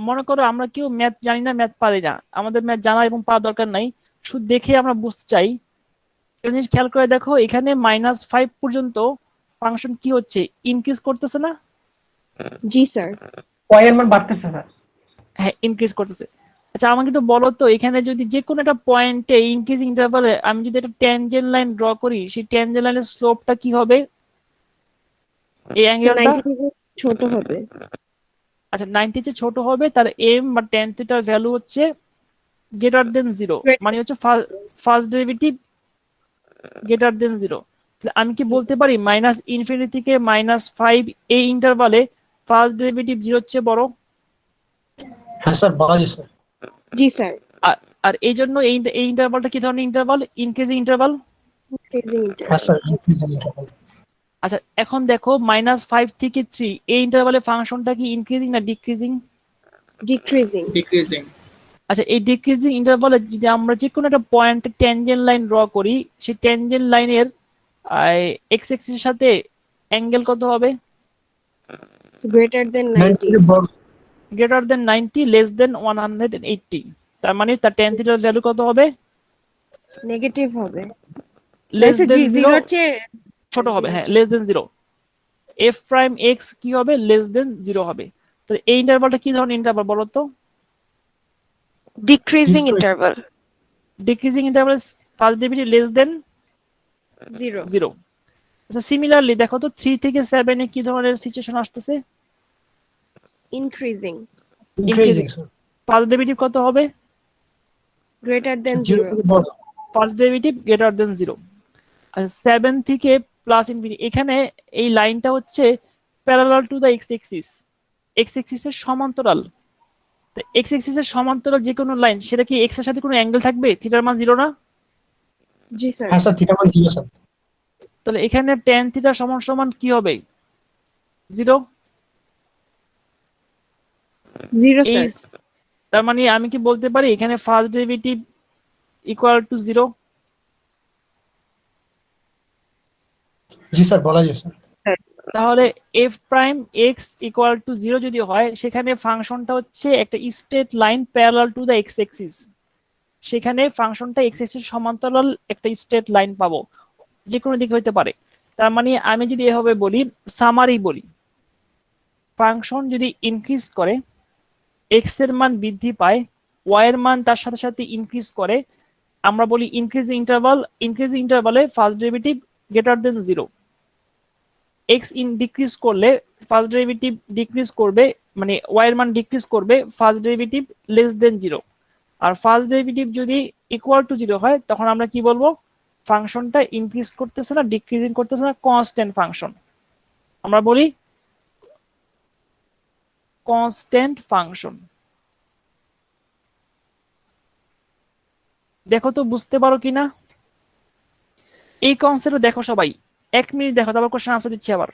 A: মনে করো আমরা কেউ ম্যাথ জানি না, ম্যাথ পারি না, আমাদের ম্যাথ জানা এবং পাওয়া দরকার নাই, শুধু দেখে আমরা বুঝতে চাই। একটা জিনিস খেয়াল করে দেখো, এখানে -5 পর্যন্ত ফাংশন কি হচ্ছে, ইনক্রিজ করতেছে না?
J: জি স্যার।
B: y এর মান বাড়তেছে স্যার।
A: হ্যাঁ, ইনক্রিজ করতেছে। আচ্ছা আমাকে একটু বলো তো, এখানে যদি যে কোনো একটা পয়েন্টে ইনক্রিজিং ইন্টারভালে আমি যদি একটা ট্যানজেন্ট লাইন ড্র করি, সেই ট্যানজেন্ট লাইনের স্লোপটা কি হবে, এই অ্যাঙ্গেলটা?
J: 90 থেকে ছোট হবে।
A: আচ্ছা 90 চেয়ে ছোট হবে, তার এম বা ট্যান থিটার ভ্যালু হচ্ছে গ্রেটার দেন 0, মানে হচ্ছে ফার্স্ট ডেরিভেটিভ গ্রেটার দেন 0। আমি কি বলতে পারি -ইনফিনিটি থেকে -5 এই ইন্টারভালে ফার্স্ট ডেরিভেটিভ 0 এর চেয়ে বড়?
E: হ্যাঁ স্যার, বলা যায় স্যার।
J: জি স্যার।
A: আর এই জন্য এই ইন্টারভালটা কি ধরনের ইন্টারভাল, ইনক্রিজিং ইন্টারভাল?
J: ইনক্রিজিং
E: হ্যাঁ
J: ইন্টারভাল।
E: Sir, increasing interval.
A: আচ্ছা এখন দেখো -5 থেকে 3 এই ইন্টারভালে ফাংশনটা কি ইনক্রিজিং না ডিক্রিজিং?
J: ডিক্রিজিং।
C: ডিক্রিজিং।
A: আচ্ছা এই ডিক্রিজিং ইন্টারভালে যদি আমরা যে কোনো একটা পয়েন্টে ট্যানজেন্ট লাইন ড্র করি, সেই ট্যানজেন্ট লাইনের এক্স অ্যাক্সিসের সাথে অ্যাঙ্গেল কত হবে?
J: Greater than
E: 90
J: 90।
E: বড়।
A: Greater than 90, less than 180। তার মানে তার ট্যান থিটার ভ্যালু কত হবে?
J: নেগেটিভ হবে।
A: লেস
J: আচ্ছা
A: দেন
J: জি
A: 0,
J: 0 চেয়ে
A: ছোট হবে। হ্যাঁ, less than 0। F prime x কি হবে, লেস দেন 0 হবে। তো এই ইন্টারভালটা কি ধরনের ইন্টারভাল বলো তো?
J: Decreasing interval.
A: Decreasing interval, first derivative less than
J: 0।
A: 0। আচ্ছা সিমিলারলি দেখো তো 3 থেকে 7 এ কি ধরনের সিচুয়েশন আসতেছে?
J: Increasing.
E: Increasing sir.
A: First derivative কত হবে?
J: Greater than
E: 0
J: 0।
E: থেকে বড়।
A: First derivative greater than 0। আচ্ছা 7 থেকে প্লাস ইনফিনিটি, এখানে এই লাইনটা হচ্ছে parallel to the X axis, X এক্সিসের সমান্তরাল। তো এক্স এক্সিসের সমান্তরাল যে কোনো লাইন, সেটা কি এক্স এর সাথে কোনো অ্যাঙ্গেল থাকবে? থিটার মান 0 না?
J: জি স্যার।
E: হ্যাঁ স্যার, থিটা মান 0 স্যার।
A: তাহলে এখানে ট্যান থিটা সমান সমান কি হবে? 0।
J: 0
A: এই
J: স্যার।
A: তার মানে আমি কি বলতে পারি এখানে first derivative equal to 0?
E: G sir, বলা যায় স্যার।
A: তাহলে F prime x equal to 0 যদি হয়, সেখানে ফাংশনটা হচ্ছে একটা straight line parallel to the X axis. সেখানে ফাংশনটা এক্স এক্সিস সমান্তরাল একটা স্ট্রেট লাইন পাবো, যে কোনো দিকে হইতে পারে। তার মানে আমি যদি এভাবে বলি, সামারি বলি, ফাংশন যদি ইনক্রিজ করে, এক্স এর মান বৃদ্ধি পায়, ওয়াই এর মান তার সাথে সাথে ইনক্রিজ করে, আমরা বলি ইনক্রিজিং ইন্টারভালে first derivative greater than 0। X decrease করলে ফার্স্ট ডেরিভেটিভ ডিক্রিজ করবে, মানে ওয়াই এর মান ডিক্রিজ করবে, ফার্স্ট ডেরিভেটিভ লেস দেন 0। আর ফার্স্ট ডেরিভেটিভ যদি ইকুয়াল টু 0 হয়, তখন আমরা কি বলবো, ফাংশনটা ইনক্রিজ করতেছে না, ডিক্রিজিং করতেছে না, কনস্ট্যান্ট ফাংশন। আমরা বলি কনস্ট্যান্ট ফাংশন। দেখো তো বুঝতে পারো কিনা এই কনসেপ্ট? দেখো সবাই 1 মিনিট দেখো, তারপর কোশ্চেন আনসার দিচ্ছি আবার।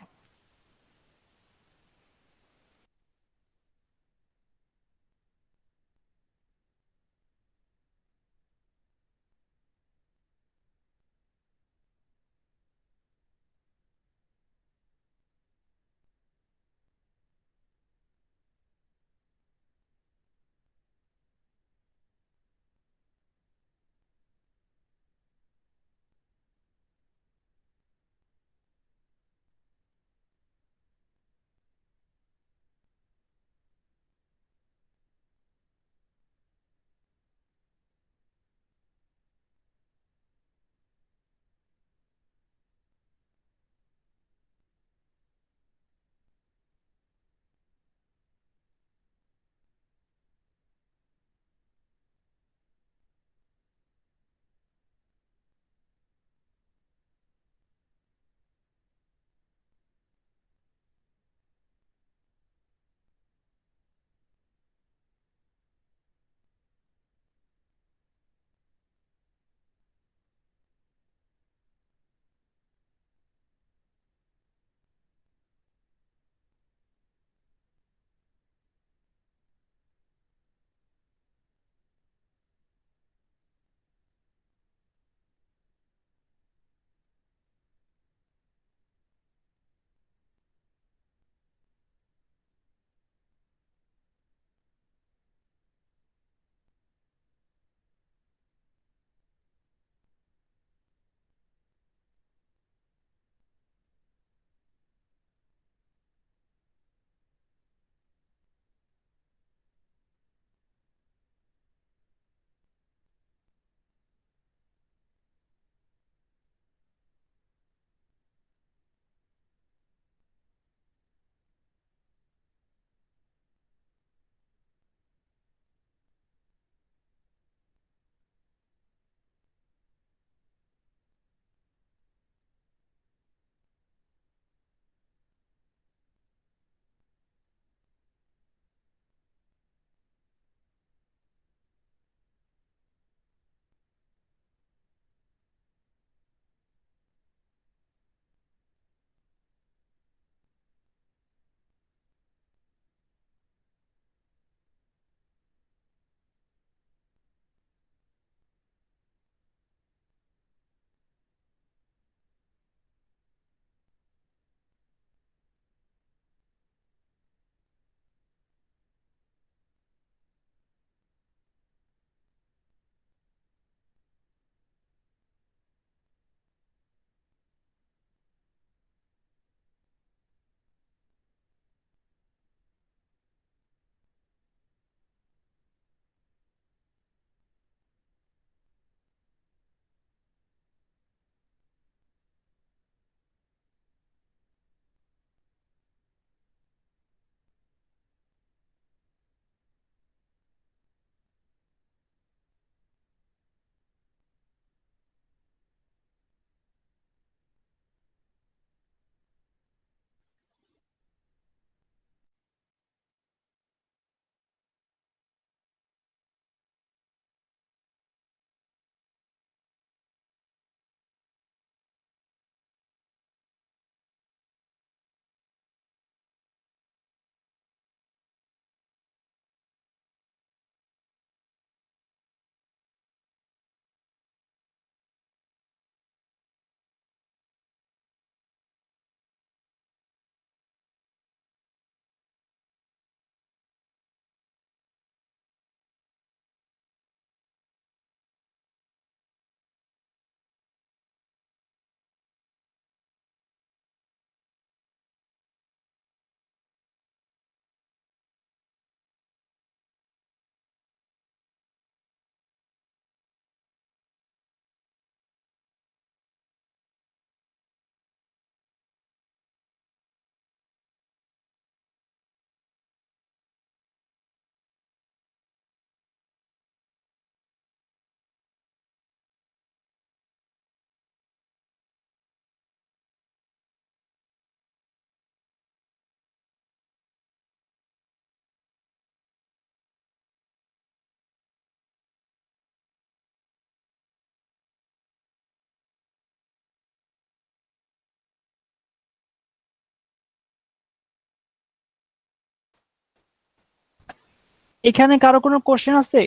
A: এখানে কারো কোনো কোশ্চেন আছে?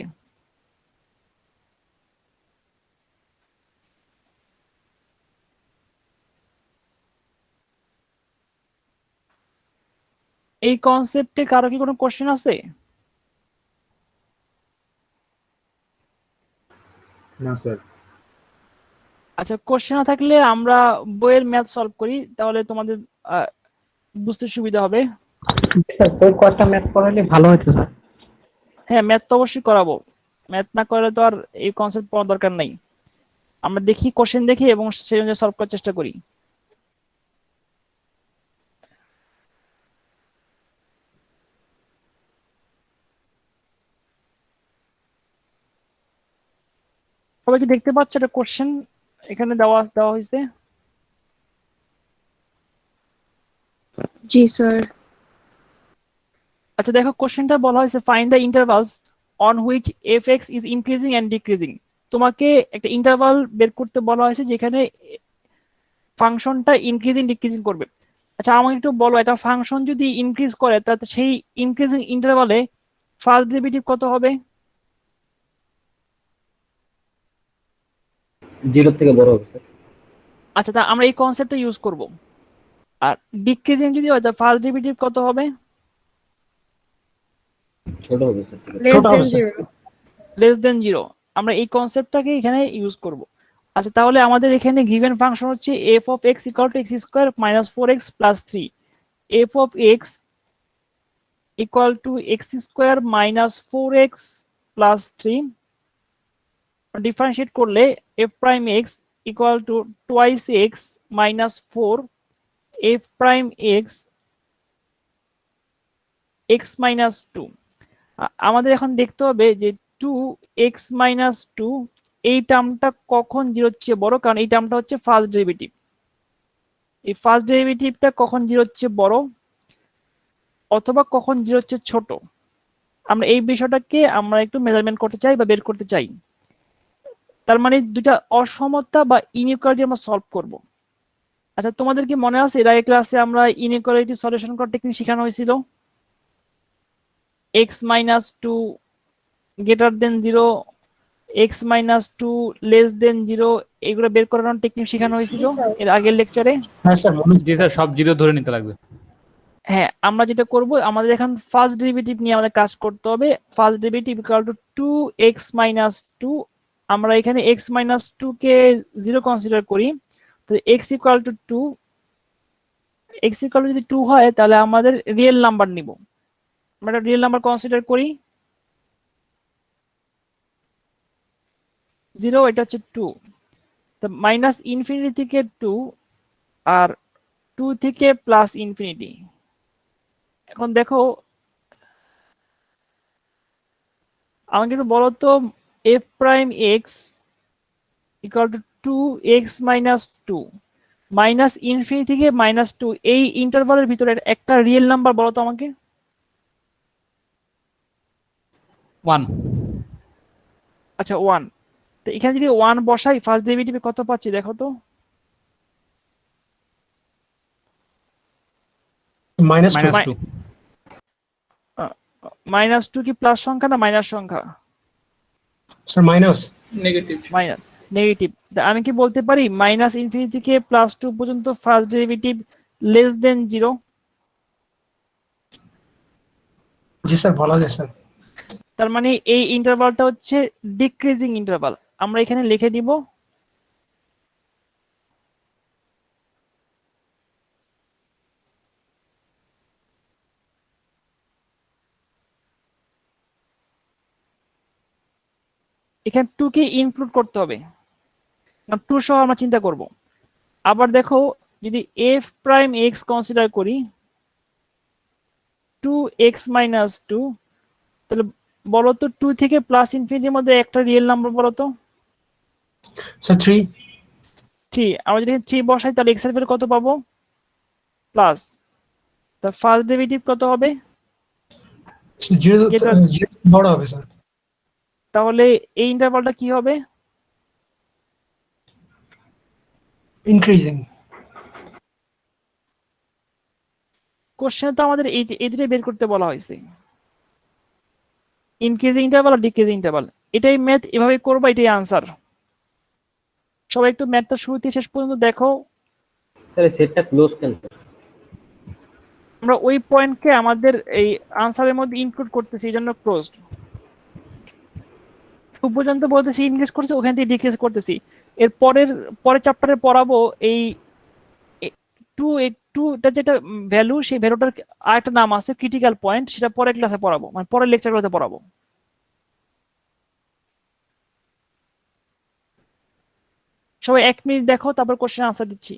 A: এই কনসেপ্টে কারো কি কোনো কোশ্চেন আছে?
F: না স্যার।
A: আচ্ছা, কোশ্চেন না থাকলে আমরা বইয়ের ম্যাথ সলভ করি, তাহলে তোমাদের বুঝতে সুবিধা হবে।
B: স্যার ওই কয়েকটা ম্যাথ পড়ালে ভালো হতো স্যার।
A: হ্যাঁ, ম্যাথ তো অবশ্যই করাবো। ম্যাথ না করলে তো আর এই কনসেপ্ট পড়ার দরকার নাই। আমরা দেখি, কোশ্চেন দেখি এবং সেই অনুযায়ী সলভ করার চেষ্টা করি। সবাই কি দেখতে পাচ্ছ এটা কোশ্চেন এখানে দেওয়া দেওয়া হয়েছে?
J: জি স্যার।
A: আচ্ছা দেখো, কোশ্চেনটা বলা হয়েছে find the intervals on which f x is increasing and decreasing. তোমাকে একটা ইন্টারভাল বের করতে বলা হয়েছে যেখানে ফাংশনটা ইনক্রিজিং ডিক্রিজিং করবে। আচ্ছা আমাকে একটু বলো, একটা ফাংশন যদি ইনক্রিজ করে তাতে সেই ইনক্রিজিং ইন্টারভালে ফার্স্ট ডেরিভেটিভ কত হবে?
I: 0 থেকে বড় হবে স্যার।
A: আচ্ছা, তা আমরা এই কনসেপ্টটা ইউজ করব। আর ডিক্রিজিং যদি হয় তাহলে ফার্স্ট ডেরিভেটিভ কত হবে?
I: ছোট হবে স্যার।
J: লেস
B: ছোট
J: দেন
B: হবে স্যার।
J: 0।
A: Less than 0। আমরা এই কনসেপ্টটাকে এখানে ইউজ করব। আচ্ছা তাহলে আমাদের এখানে গিভেন ফাংশন হচ্ছে f of x equal to x square minus 4x plus 3, f of x equal to x square minus 4x plus 3 differentiate করলে f prime x equal to twice x minus 4 f prime x x minus 2। আমাদের এখন দেখতে হবে যে 2x minus 2 এই টার্মটা কখন 0 এর চেয়ে বড়, কারণ এই টার্মটা হচ্ছে ফার্স্ট ডেরিভেটিভ। এই ফার্স্ট ডেরিভেটিভটা কখন 0 এর চেয়ে বড় অথবা কখন 0 এর চেয়ে ছোট, আমরা এই বিষয়টাকে আমরা একটু মেজারমেন্ট করতে চাই বা বের করতে চাই। তার মানে দুটা অসমতা বা ইনইকুয়ালিটি আমরা সলভ করব। আচ্ছা তোমাদের কি মনে আছে এর আগে ক্লাসে আমরা ইনইকুয়ালিটি সলিউশন করার টেকনিক শেখানো হয়েছিল? x minus 2 greater than 0, x minus 2 less than 0, এগুলো বের করানোর টেকনিক শেখানো হয়েছিল এর আগের লেকচারে।
B: হ্যাঁ স্যার মনে
F: জি স্যার, সব জিরো ধরে নিতে লাগবে।
A: হ্যাঁ, আমরা যেটা করব, আমাদের এখন ফার্স্ট ডেরিভেটিভ নিয়ে আমাদের কাজ করতে হবে। First derivative equal to 2x minus 2। আমরা এখানে x minus 2 কে 0 কনসিডার করি, তো x equal to 2, x equal to যদি 2 হয় তাহলে আমাদের রিয়েল নাম্বার নিব। আমরা রিয়েল নাম্বার কনসিডার করি 0, এটা হচ্ছে 2। তো মাইনাস ইনফিনিটি থেকে 2 আর 2 থেকে প্লাস ইনফিনিটি। এখন দেখো আমাকে একটু বলো তো, f prime x equal to 2x minus 2 minus infinity থেকে মাইনাস 2, এই ইন্টারভালের ভিতরে একটা রিয়েল নাম্বার বলো তো আমাকে।
F: 1।
A: আচ্ছা 1। তো এখানে যদি 1 বসাই ফার্স্ট ডেরিভেটিভে কত পাচ্ছি দেখো তো।
B: মাইনাস
F: -2।
A: মাইনাস 2 কি প্লাস সংখ্যা না মাইনাস সংখ্যা?
B: Sir minus.
A: Minus, negative. আমি কি বলতে পারি মাইনাস ইনফিনিটি থেকে প্লাস 2 পর্যন্ত ফার্স্ট ডেরিভেটিভ লেস দেন 0?
B: জি স্যার বলা যায় স্যার।
A: তার মানে এই ইন্টারভালটা হচ্ছে ডিক্রিজিং ইন্টারভাল। আমরা এখানে লিখে দিব এখানে 2 কে ইনক্লুড করতে হবে, না 2 সহ আমরা চিন্তা করব। আবার দেখো যদি f প্রাইম x কনসিডার করি 2x minus 2, তাহলে বলো তো 2 থেকে প্লাস ইনফিনিটির মধ্যে একটা রিয়েল নাম্বার বলো তো।
B: স্যার 3।
A: 3। আমরা যদি 3 বসাই তাহলে x এর ভ্যালু কত পাবো? প্লাস। তা ফার্স্ট ডেরিভেটিভ কত হবে?
B: 0 বড় হবে স্যার।
A: তাহলে এই ইন্টারভালটা কি হবে?
B: ইনক্রিজিং।
A: কোশ্চেনে তো আমাদের এই দুটোই বের করতে বলা হয়েছে। ইনক্রিজিং ইন্টারভাল আর ডিক্রিজিং ইন্টারভাল। এটাই ম্যাথ, এভাবে করবা, এটাই আনসার। সবাই একটু ম্যাথটা শুরু থেকে শেষ পর্যন্ত দেখো।
I: স্যার সেটটা ক্লোজ কেন?
A: আমরা ওই পয়েন্টকে আমাদের এই আনসারের মধ্যে ইনক্লুড করতেছি, এই জন্য ক্লোজড। খুব পর্যন্ত বলতেছি ইনক্রিজ করছে, ওখান থেকে ডিক্রিজ করতেছি। এর পরের চ্যাপ্টারে পড়াবো এই টুটা যেটা ভ্যালু, সেই ভ্যালুটার আরেকটা নাম আছে ক্রিটিক্যাল পয়েন্ট, সেটা পরের ক্লাসে পড়াবো, মানে পরের লেকচারগুলোতে পড়াবো। সবাই 1 মিনিট দেখো, তারপর কোশ্চেন আনসার দিচ্ছি।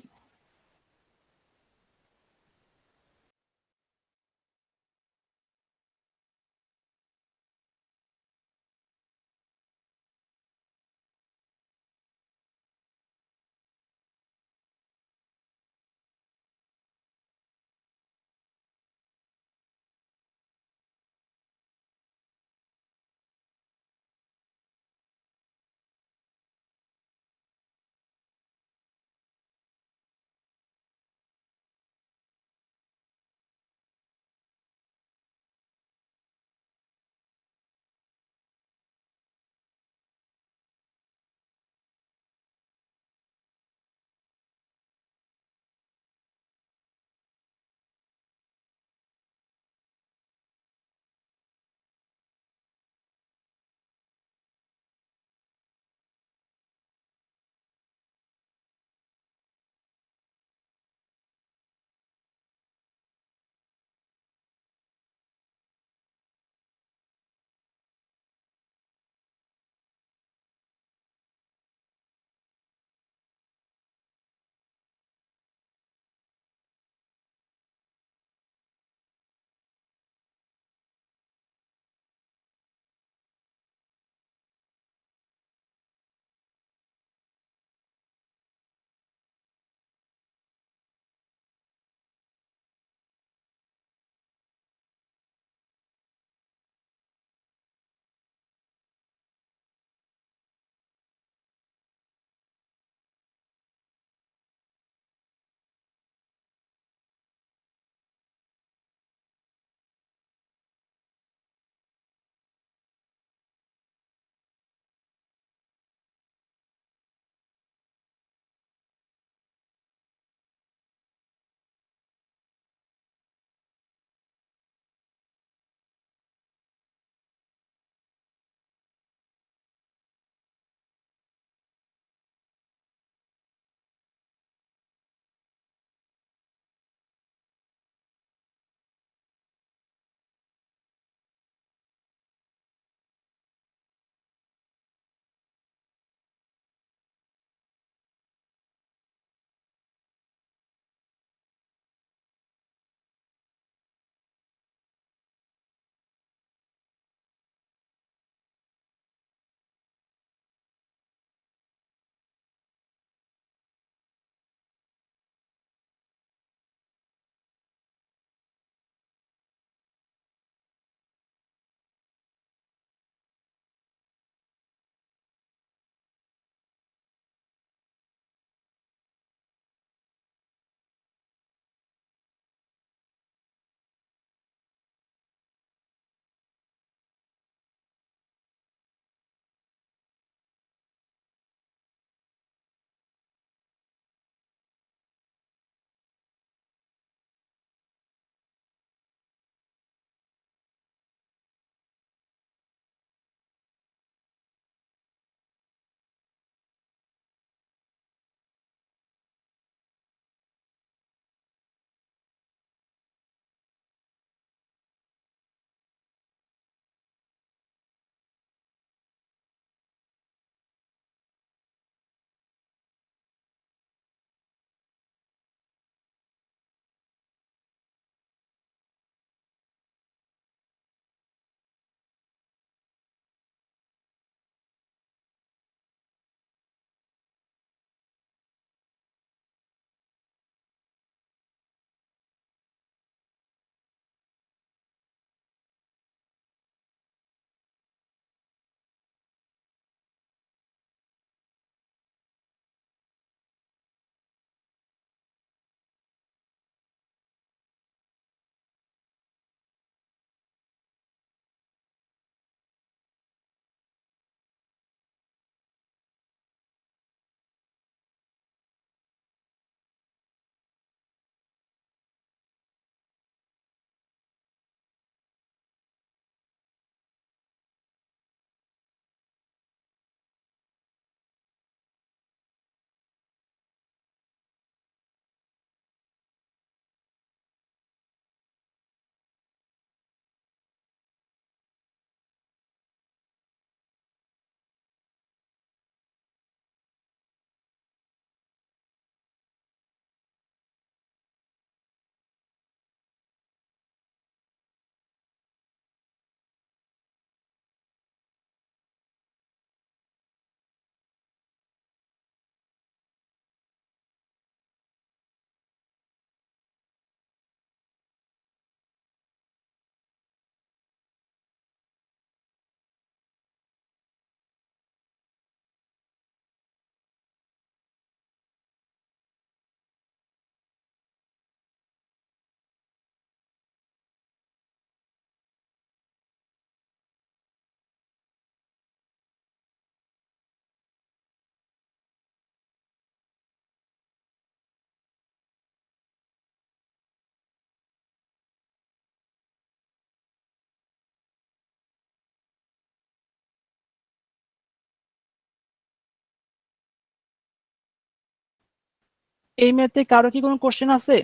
A: এই ম্যাথে কারো কি কোনো কোশ্চেন আছে?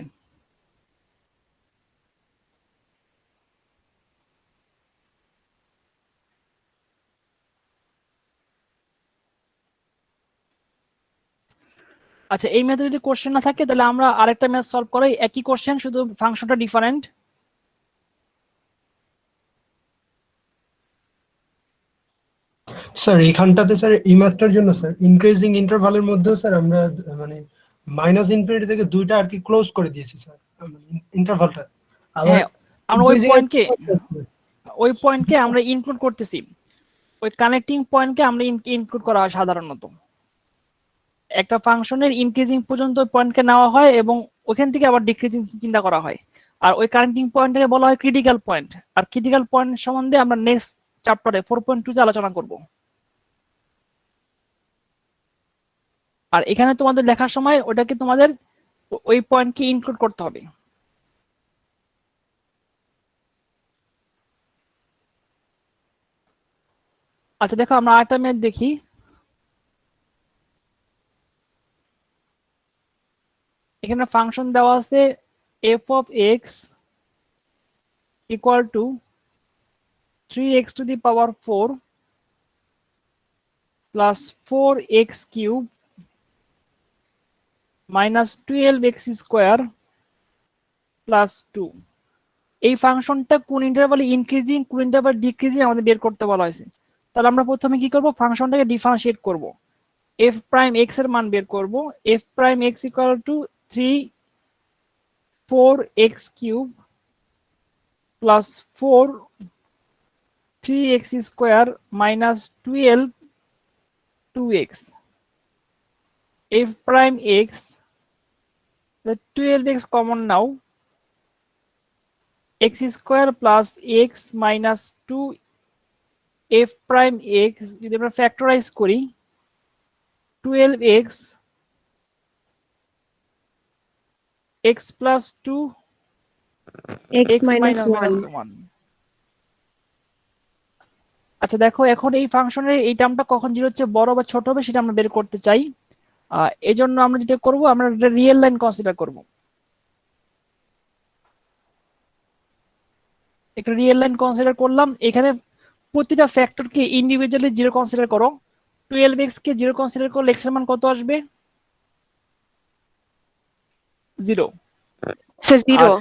A: আচ্ছা, এই ম্যাথে যদি কোশ্চেন না থাকে তাহলে আমরা আরেকটা ম্যাথ সলভ করাই, একই কোশ্চেন, শুধু ফাংশনটা ডিফারেন্ট।
B: স্যার এখানটাতে স্যার এই ম্যাথটার জন্য স্যার ইনক্রিজিং ইন্টারভালের মধ্যেও স্যার আমরা মানে মাইনাস ইনফিনিটি থেকে দুইটা আর কি ক্লোজ করে দিয়েছি স্যার ইন্টারভালটা। আবার
A: হ্যাঁ, আমরা ওই
B: increasing
A: পয়েন্টকে আমরা ইনক্লুড করতেছি, ওই কানেক্টিং পয়েন্টকে আমরা ইনক্লুড করা হয় সাধারণত। একটা ফাংশনের ইনক্রিজিং পর্যন্ত পয়েন্টকে নেওয়া হয় এবং ওখান থেকে আবার ডিক্রিজিং চিন্তা করা হয়, আর ওই কানেক্টিং পয়েন্টকে বলা হয় ক্রিটিক্যাল পয়েন্ট। আর ক্রিটিক্যাল পয়েন্ট সম্বন্ধে আমরা নেক্সট চ্যাপ্টারে 4.2 তে আলোচনা করব। আর এখানে তোমাদের লেখার সময় ওটাকে তোমাদের ওই পয়েন্টকে ইনক্লুড করতে হবে। আচ্ছা দেখো, আমরা আরেকটা ম্যাথ দেখি। এখানে ফাংশন দেওয়া আছে f of x equal to 3x to the power 4 plus 4x cube minus 12x square plus 2। এই ফাংশনটা কোন ইন্টারভালে ইনক্রিজিং কোন ইন্টারভালে ডিক্রিজিং আমাদের বের করতে বলা হয়েছে। তাহলে আমরা প্রথমে কি করব, ফাংশনটাকে ডিফারেন্সিয়েট করব, f প্রাইম x এর মান বের করব। f prime x equal to 3 4x cube plus 4 3x square minus 12 2x। f prime x, the 12x common now, x square plus x minus 2 f prime x যদি আমরা ফ্যাক্টরাইজ করি 12x x plus 2
J: x minus 1.
A: 1। আচ্ছা দেখো, এখন এই ফাংশনের এই টার্মটা কখন জিরোর চেয়ে বড় বা ছোট হবে সেটা আমরা বের করতে চাই। এই জন্য আমরা যেটা করব, আমরা রিয়েল লাইন কনসিডার করব। একটা রিয়েল লাইন কনসিডার করলাম। এখানে প্রতিটা ফ্যাক্টরকে ইন্ডিভিজুয়ালি জিরো কনসিডার করো। 12x কে জিরো কনসিডার করলে x এর মান কত আসবে? 0।
J: So 0.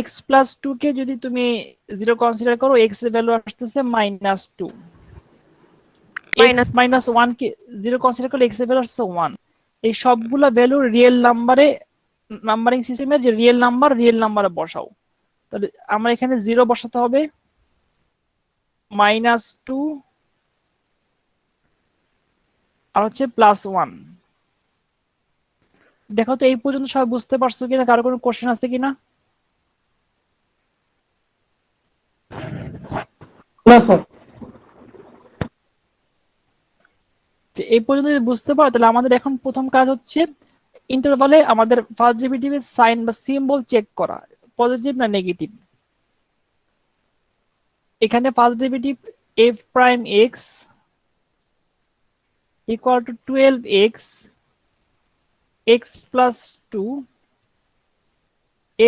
A: x plus 2 কে যদি তুমি জিরো কনসিডার করো, x এর ভ্যালু আসতেছে -2। x minus 1 কে জিরো কনসিডার করলে x এর ভ্যালু আসছে 1। এই সবগুলা ভ্যালু রিয়েল নাম্বারে, নাম্বারিং সিস্টেমের যে রিয়েল নাম্বারে বসাও। তাহলে আমরা এখানে 0 বসাতে হবে, -2 আর হচ্ছে +1। দেখো তো এই পর্যন্ত সবাই বুঝতে পারছো কিনা, কারো কোনো কোশ্চেন আছে কিনা? যে এই পর্যন্ত যদি বুঝতে পারো, তাহলে আমাদের এখন প্রথম কাজ হচ্ছে ইন্টারভালে আমাদের ফার্স্ট ডেরিভেটিভের সাইন বা সিম্বল চেক করা, পজিটিভ না নেগেটিভ। এখানে first derivative f prime x equal to 12x x plus 2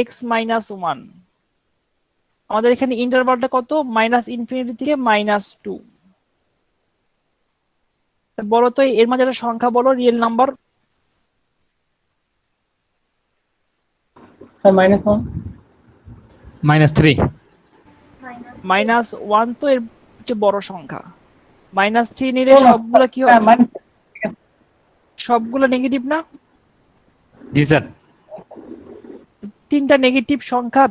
A: x minus 1। আমাদের এখানে ইন্টারভালটা কত, -ইনফিনিটি থেকে -2। বলো তো এর মাঝে একটা সংখ্যা বলো, রিয়েল নাম্বার।
F: -3।
A: -1 তো এর চেয়ে বড় সংখ্যা। -3 নিলে সবগুলা কি হবে? সবগুলো নেগেটিভ না?
F: জি স্যার।
A: তিনটা নেগেটিভ সংখ্যার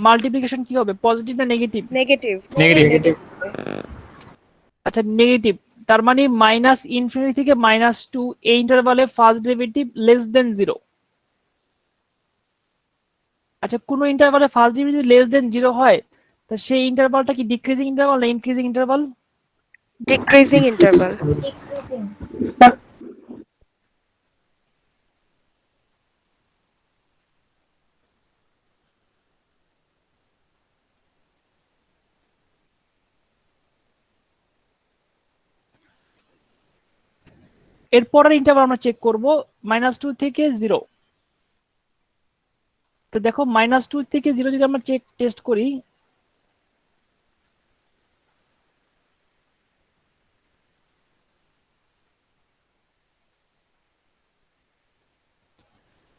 A: মাল্টিপ্লিকেশন কি হবে, পজিটিভ না নেগেটিভ?
J: Negative.
F: নেগেটিভ।
A: আচ্ছা নেগেটিভ, তার মানে -ইনফিনিটি থেকে -2 এই ইন্টারভালে ফার্স্ট ডেরিভেটিভ লেস দেন 0। আচ্ছা, কোন ইন্টারভালে ফার্স্ট ডেরিভেটিভ লেস দেন 0 হয়, তা সেই ইন্টারভালটা কি ডিক্রিজিং ইন্টারভাল না increasing interval?
J: Decreasing interval.
D: Decreasing.
A: এরপরের ইন্টারভাল আমরা চেক করব -2 থেকে 0। তো দেখো -2 থেকে 0 যদি আমরা টেস্ট করি,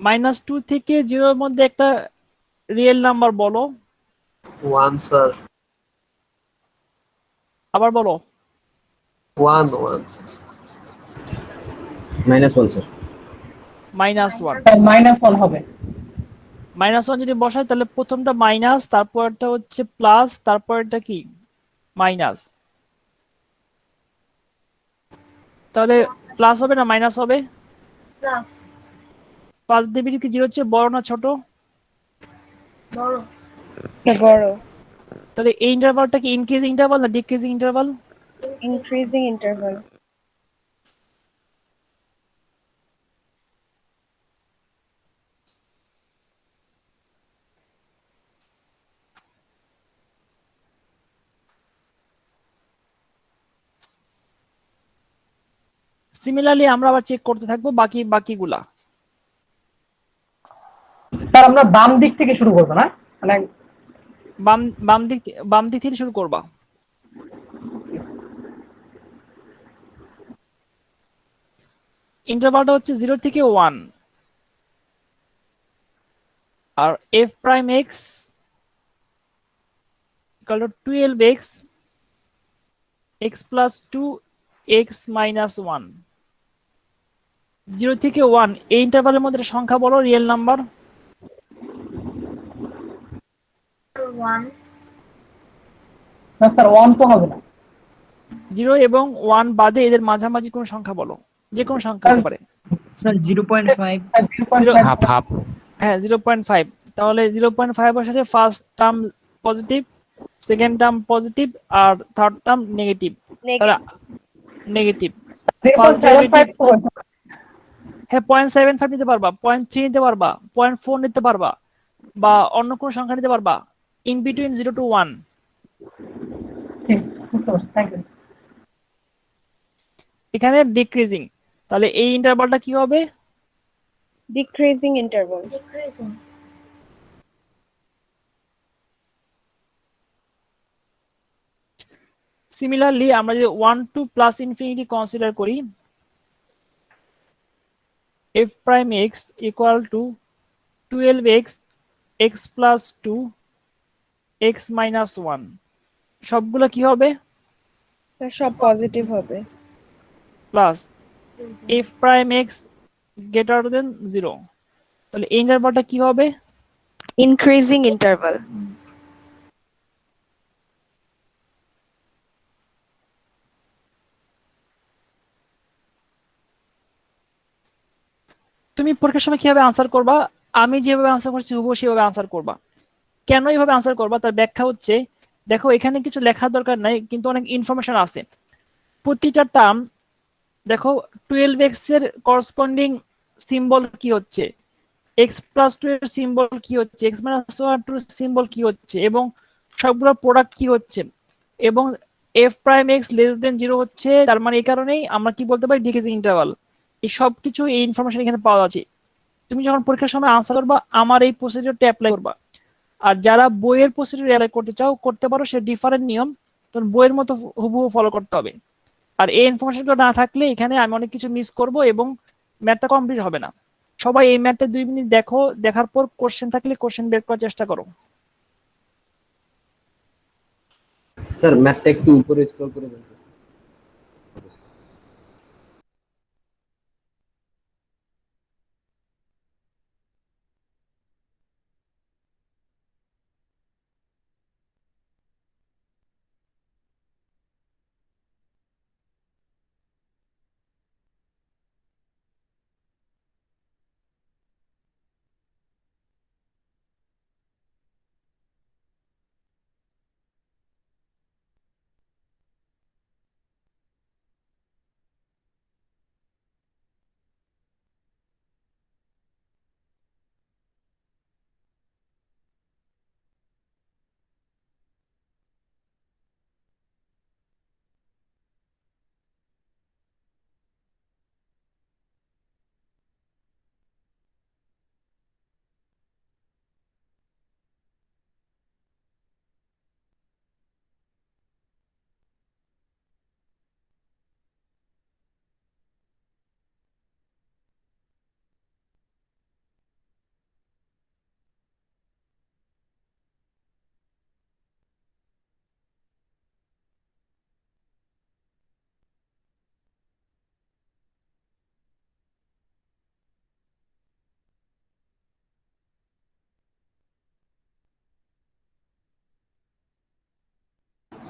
A: -2 থেকে 0 এর মধ্যে একটা রিয়েল নাম্বার বলো,
G: 1 স্যার,
A: আবার বলো।
G: 1 1
I: -1 স্যার।
A: -1
E: -1 হবে।
A: -1 যদি বসাই তাহলে প্রথমটা মাইনাস, তারপরটা হচ্ছে প্লাস, তারপরটা কি মাইনাস। তাহলে প্লাস হবে না মাইনাস হবে?
D: প্লাস।
A: ফার্স্ট ডেরিভেটিভ কি 0 হচ্ছে বড় না ছোট?
D: বড়।
J: স্যার বড়।
A: তাহলে এই ইন্টারভালটা কি ইনক্রিজিং ইন্টারভাল না decreasing interval?
J: Increasing interval.
A: Similarly আমরা আবার চেক করতে থাকবো বাকিগুলা।
E: স্যার আমরা বাম দিক থেকে শুরু করবো না, মানে
A: বাম দিক থেকে শুরু করবা। ইন্টারভালটা হচ্ছে 0 থেকে 1, আর f prime x equal to 12x x plus 2 x minus 1। 0 থেকে 1 এই ইন্টারভালের মধ্যে একটা সংখ্যা বলো, রিয়েল নাম্বার।
D: 1।
E: না স্যার 1 তো হবে না।
A: 0 এবং 1 বাদে এদের মাঝামাঝি কোন সংখ্যা বলো, যে কোনো সংখ্যা হতে পারে।
C: স্যার 0.5।
F: Half half.
A: হ্যাঁ 0.5। তাহলে 0.5 বসালে first term positive, second term positive, আর থার্ড টার্ম নেগেটিভ। তাহলে নেগেটিভ। ফার্স্ট ডেরিভেটিভ
E: 0.75 তো হতে পারে।
A: হ্যাঁ 0.75 নিতে পারবা, 0.3 নিতে পারবা, 0.4 নিতে পারবা, বা অন্য কোন সংখ্যা নিতে পারবা, ইন বিটুইন 0 to 1।
E: ঠিক, বুঝতে পারছি, থ্যাংক ইউ।
A: এখানে ডিক্রিজিং, তাহলে এই ইন্টারভালটা কি হবে?
J: Decreasing interval.
D: ডিক্রিজিং।
A: সিমিলারলি আমরা যদি 1 to প্লাস ইনফিনিটি কনসিডার করি, f prime x equal to 12x x plus 2 x minus 1, সবগুলো কি হবে?
J: স্যার সব পজিটিভ হবে।
A: Plus f prime x greater than 0, তাহলে এই ইন্টারভালটা কি হবে?
J: Increasing interval.
A: তুমি পরীক্ষার সময় কিভাবে আনসার করবা? আমি যেভাবে আনসার করছি হুবহু সেভাবে আনসার করবা। কেন এইভাবে আনসার করবা তার ব্যাখ্যা হচ্ছে, দেখো এখানে কিছু লেখার দরকার নাই, কিন্তু অনেক ইনফরমেশন আছে। প্রতিটা টার্ম দেখো 12x এর করসপন্ডিং সিম্বল কি হচ্ছে, x প্লাস 2 এর সিম্বল কি হচ্ছে, x মাইনাস 1 2 এর সিম্বল কি হচ্ছে, এবং সবগুলো প্রোডাক্ট কি হচ্ছে, এবং f prime x less than 0 হচ্ছে। তার মানে এই কারণেই আমরা কি বলতে পারি ডিক্রিজিং ইন্টারভাল। এই সব কিছু এই ইনফরমেশন এখানে পাওয়া যাচ্ছে। তুমি যখন পরীক্ষার সময় আনসার করবা আমার এই প্রসিডিউরটা অ্যাপ্লাই করবা। আর যারা বইয়ের প্রসিডিউর অ্যাপ্লাই করতে চাও করতে পারো, সে ডিফারেন্ট নিয়ম, তখন বইয়ের মতো হুবহু ফলো করতে হবে। আর এই ইনফরমেশনগুলো না থাকলে এখানে আমি অনেক কিছু মিস করব এবং ম্যাথটা কমপ্লিট হবে না। সবাই এই ম্যাথটা 2 মিনিট দেখো, দেখার পর কোশ্চেন থাকলে কোশ্চেন বের করার চেষ্টা করো।
I: স্যার ম্যাথটা একটু উপরে স্ক্রল করে দেন।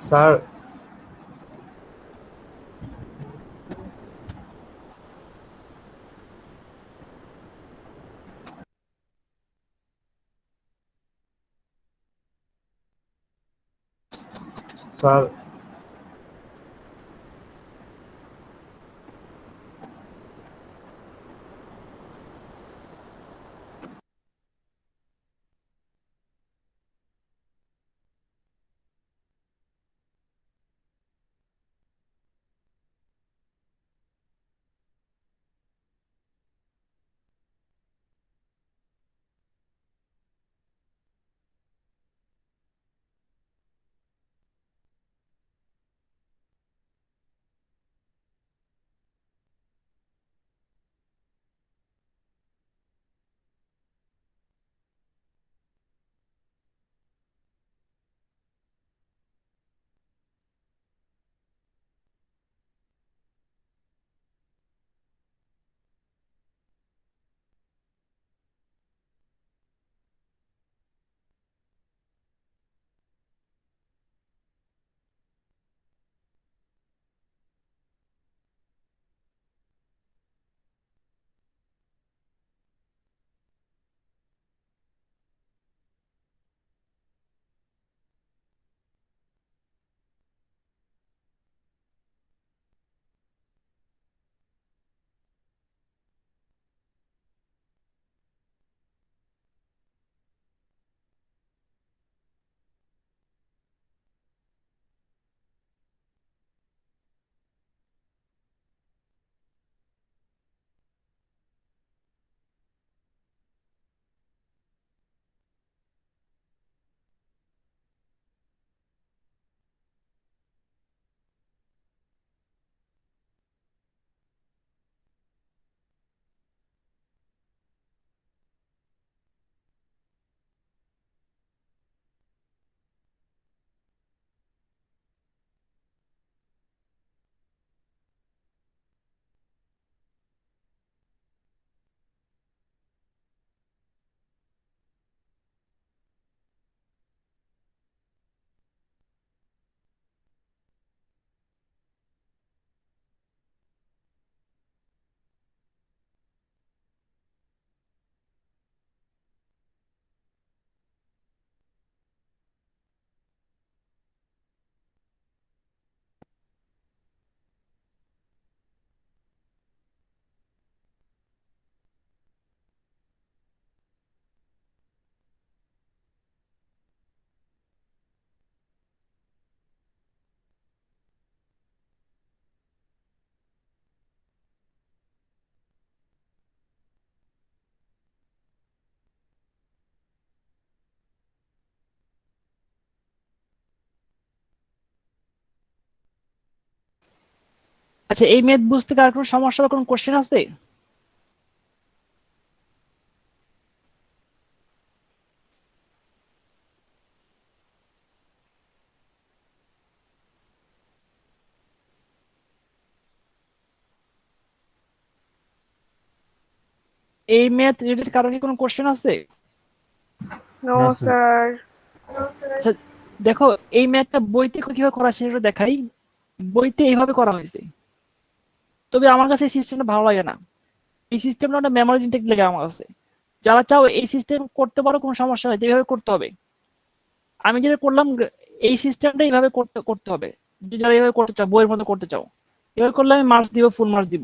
G: স্যার স্যার
A: আচ্ছা, এই ম্যাথ বুঝতে কার কোনো সমস্যা বা কোনো কোশ্চেন আছে? এই ম্যাথ রিলেটেড কারো কি কোনো কোশ্চেন আছে?
J: No, sir.
D: No, sir.
A: আচ্ছা, দেখো এই ম্যাথটা বইতে কিভাবে করা সেটা দেখাই। বইতে এইভাবে করা হয়েছে, তবে আমার কাছে এই সিস্টেমটা ভালো লাগে না। এই সিস্টেমটা একটা মেমোরি ইনটেক লাগে আমার কাছে। যারা চাও এই সিস্টেম করতে পারো, কোনো সমস্যা নেই, যেভাবে করতে হবে। আমি যেটা করলাম, এই সিস্টেমটা এইভাবে করতে করতে হবে। যারা এইভাবে করতে চাও, বইয়ের মতো করতে চাও, এভাবে করলে আমি মার্কস দিব, ফুল মার্কস দিব।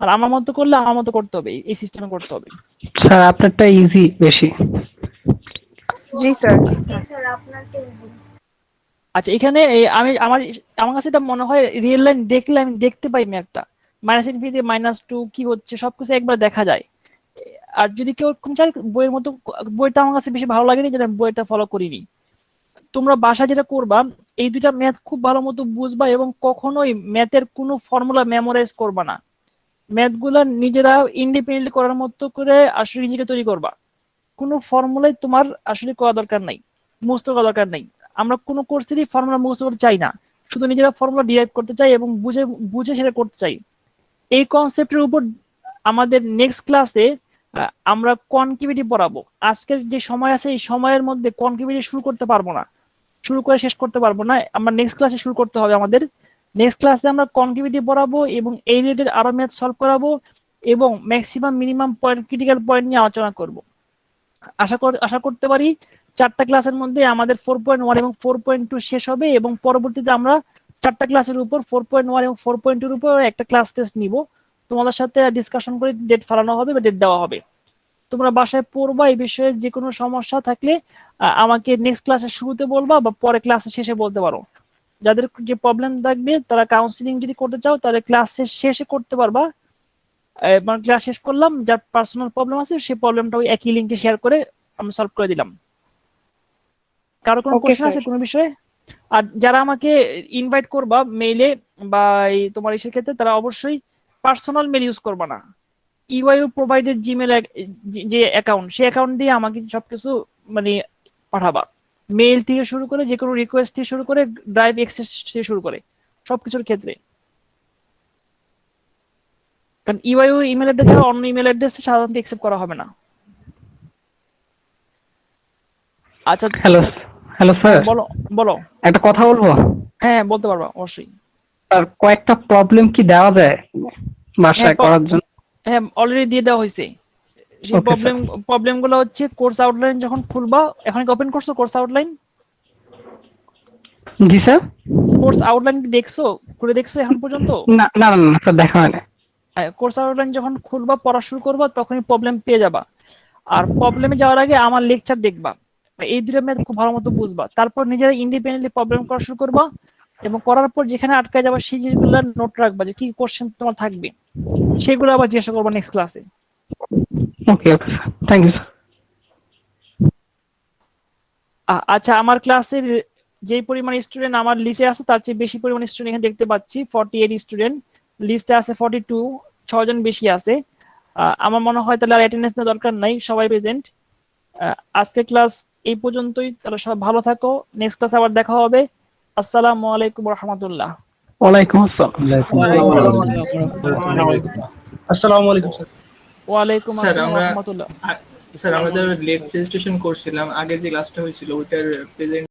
A: আর আমার মতো করলে আমার মতো করতে হবে, এই সিস্টেমে করতে হবে।
E: স্যার আপনারটা ইজি বেশি।
J: Ji, sir.
D: Yes, sir. আপনারটা easy.
A: আচ্ছা, এখানে আমার কাছে এটা মনে হয় রিয়েল লাইন দেখলে আমি দেখতে পাই ম্যাথটা, -∞ -2 কি হচ্ছে সবকিছু একবার দেখা যায়। আর যদি কেউ চায় বইয়ের মতো, বইটা আমার কাছে বেশি ভালো লাগেনি, যেটা আমি বইটা ফলো করিনি। তোমরা বাসায় যেটা করবা, এই দুইটা ম্যাথ খুব ভালো মতো বুঝবা এবং কখনোই ম্যাথের কোনো ফর্মুলা মেমোরাইজ করবা না। ম্যাথগুলো নিজেরা ইন্ডিপেন্ডেন্টলি করার মতো করে আসলে নিজেকে তৈরি করবা। কোনো ফর্মুলাই তোমার আসলে করা দরকার নাই, মুখস্থ করা দরকার নেই। আমরা কোনো কোর্সেরই ফর্মুলা মুখস্থ করতে চাই না, শুধু নিজেরা ফর্মুলা ডিরাইভ করতে চাই এবং বুঝে বুঝে সেটা করতে চাই। এই কনসেপ্টের উপর আমাদের নেক্সট ক্লাসে আমরা কনকেভিটি পড়াবো। আজকের যে সময় আছে এই সময়ের মধ্যে কনকেভিটি শুরু করতে পারবো না। শুরু করে শেষ করতে পারবো না, আমরা নেক্সট ক্লাসে শুরু করতে হবে আমাদের। নেক্সট ক্লাসে আমরা কনকেভিটি পড়াবো এবং এই রিলেটেড আরো ম্যাথ সলভ করাবো এবং maximum minimum point, critical point নিয়ে আলোচনা করব। আশা করতে পারি 4টা ক্লাসের মধ্যে আমাদের 4.1 এবং 4.2 শেষ হবে এবং পরবর্তীতে আমরা 4টা ক্লাসের উপর 4.1 এবং 4.2 এর উপর একটা ক্লাস টেস্ট নিব। তোমাদের সাথে ডিসকাশন করে ডেট ফালানো হবে বা ডেট দেওয়া হবে। তোমরা বাসায় পড়বা, এই বিষয়ে যে কোনো সমস্যা থাকলে আমাকে নেক্সট ক্লাসের শুরুতে বলবা বা পরে ক্লাসের শেষে বলতে পারো। যাদের যে প্রবলেম থাকবে তারা কাউন্সিলিং যদি করতে চাও তাহলে ক্লাসের শেষে করতে পারবা। মানে ক্লাস শেষ করলাম, যার পার্সোনাল প্রবলেম আছে সেই প্রবলেমটা ওই একই লিংকে শেয়ার করে আমি সলভ করে দিলাম। কারো কোনো
J: Okay,
A: কোশ্চেন
J: sir.
A: আছে কোনো বিষয়ে? আর যারা আমাকে ইনভাইট করবা মেইলে বা এই তোমার ইসের ক্ষেত্রে, তারা অবশ্যই পার্সোনাল মেল ইউজ করবা না। ইউআইউ প্রোভাইডেড জিমেল যে অ্যাকাউন্ট, সেই অ্যাকাউন্ট দিয়ে আমাকে সবকিছু মানে পাঠাবা। মেইল থেকে শুরু করে যে কোনো রিকোয়েস্ট থেকে শুরু করে ড্রাইভ অ্যাক্সেস থেকে শুরু করে সবকিছুর ক্ষেত্রে। কারণ ইউআইউ ইমেল অ্যাড্রেস ছাড়া অন্য ইমেল অ্যাড্রেসে সাধারণত অ্যাকসেপ্ট করা হবে না। আচ্ছা,
F: হ্যালো হ্যালো স্যার,
A: বলো বলো।
F: একটা কথা বলবো
A: হ্যাঁ, বলতে পারবা অবশ্যই।
F: স্যার। কয়েকটা প্রবলেম কি দেওয়া যায় বাসায়
A: হ্যাঁ,
F: করার জন্য?
A: হ্যাঁ, অলরেডি দিয়ে দেওয়া হয়েছে। সেই
F: Okay, sir.
A: প্রবলেমগুলো হচ্ছে কোর্স আউটলাইন যখন খুলবা, এখন কি ওপেন করছো কোর্স আউটলাইন?
F: জি স্যার।
A: কোর্স আউটলাইন দেখছো, খুলে দেখছো এখন পর্যন্ত?
F: না না না না স্যার, দেখা হয় না।
A: কোর্স আউটলাইন যখন খুলবা, পড়া শুরু করবা, তখনই প্রবলেম পেয়ে যাবা। আর প্রবলেমে যাওয়ার আগে আমার লেকচার দেখবা, এই দুটো ম্যাথ খুব ভালো মতো বুঝবা। তারপর নিজেরা ইন্ডিপেন্ডেন্টলি প্রবলেম করা শুরু করবা এবং করার পর যেখানে আটকায় যাবা সেই জিনিসগুলো নোট রাখবা যে কি কোশ্চেন তোমার থাকবে, সেগুলো আবার জিজ্ঞাসা করবা নেক্সট ক্লাসে।
F: Okay okay sir, thank you sir.
A: আচ্ছা, আমার ক্লাসের যেই পরিমাণ স্টুডেন্ট আমার লিস্টে আছে তার চেয়ে বেশি পরিমাণ স্টুডেন্ট এখানে দেখতে পাচ্ছি। 48 স্টুডেন্ট, লিস্টে আছে 42, 6 জন বেশি আছে। আমার মনে হয় তাহলে আর অ্যাটেন্ডেন্স নেওয়ার দরকার নাই, সবাই প্রেজেন্ট। আজকে ক্লাস এই পর্যন্তই, তাহলে সবাই ভালো থাকো। নেক্সট ক্লাসে আবার দেখা হবে। আসসালামু আলাইকুম রহমতুল্লাহ।
F: ওয়ালাইকুম আসসালাম।
B: আসসালামু আলাইকুম স্যার।
A: ওয়ালাইকুম
K: স্যার,
A: আসসালাম
K: আমরা
A: রহমতুল্লাহ।
K: স্যার আমাদের লেট রেজিস্ট্রেশন করছিলাম, আগের যে ক্লাসটা হয়েছিল ওইটার প্রেজেন্ট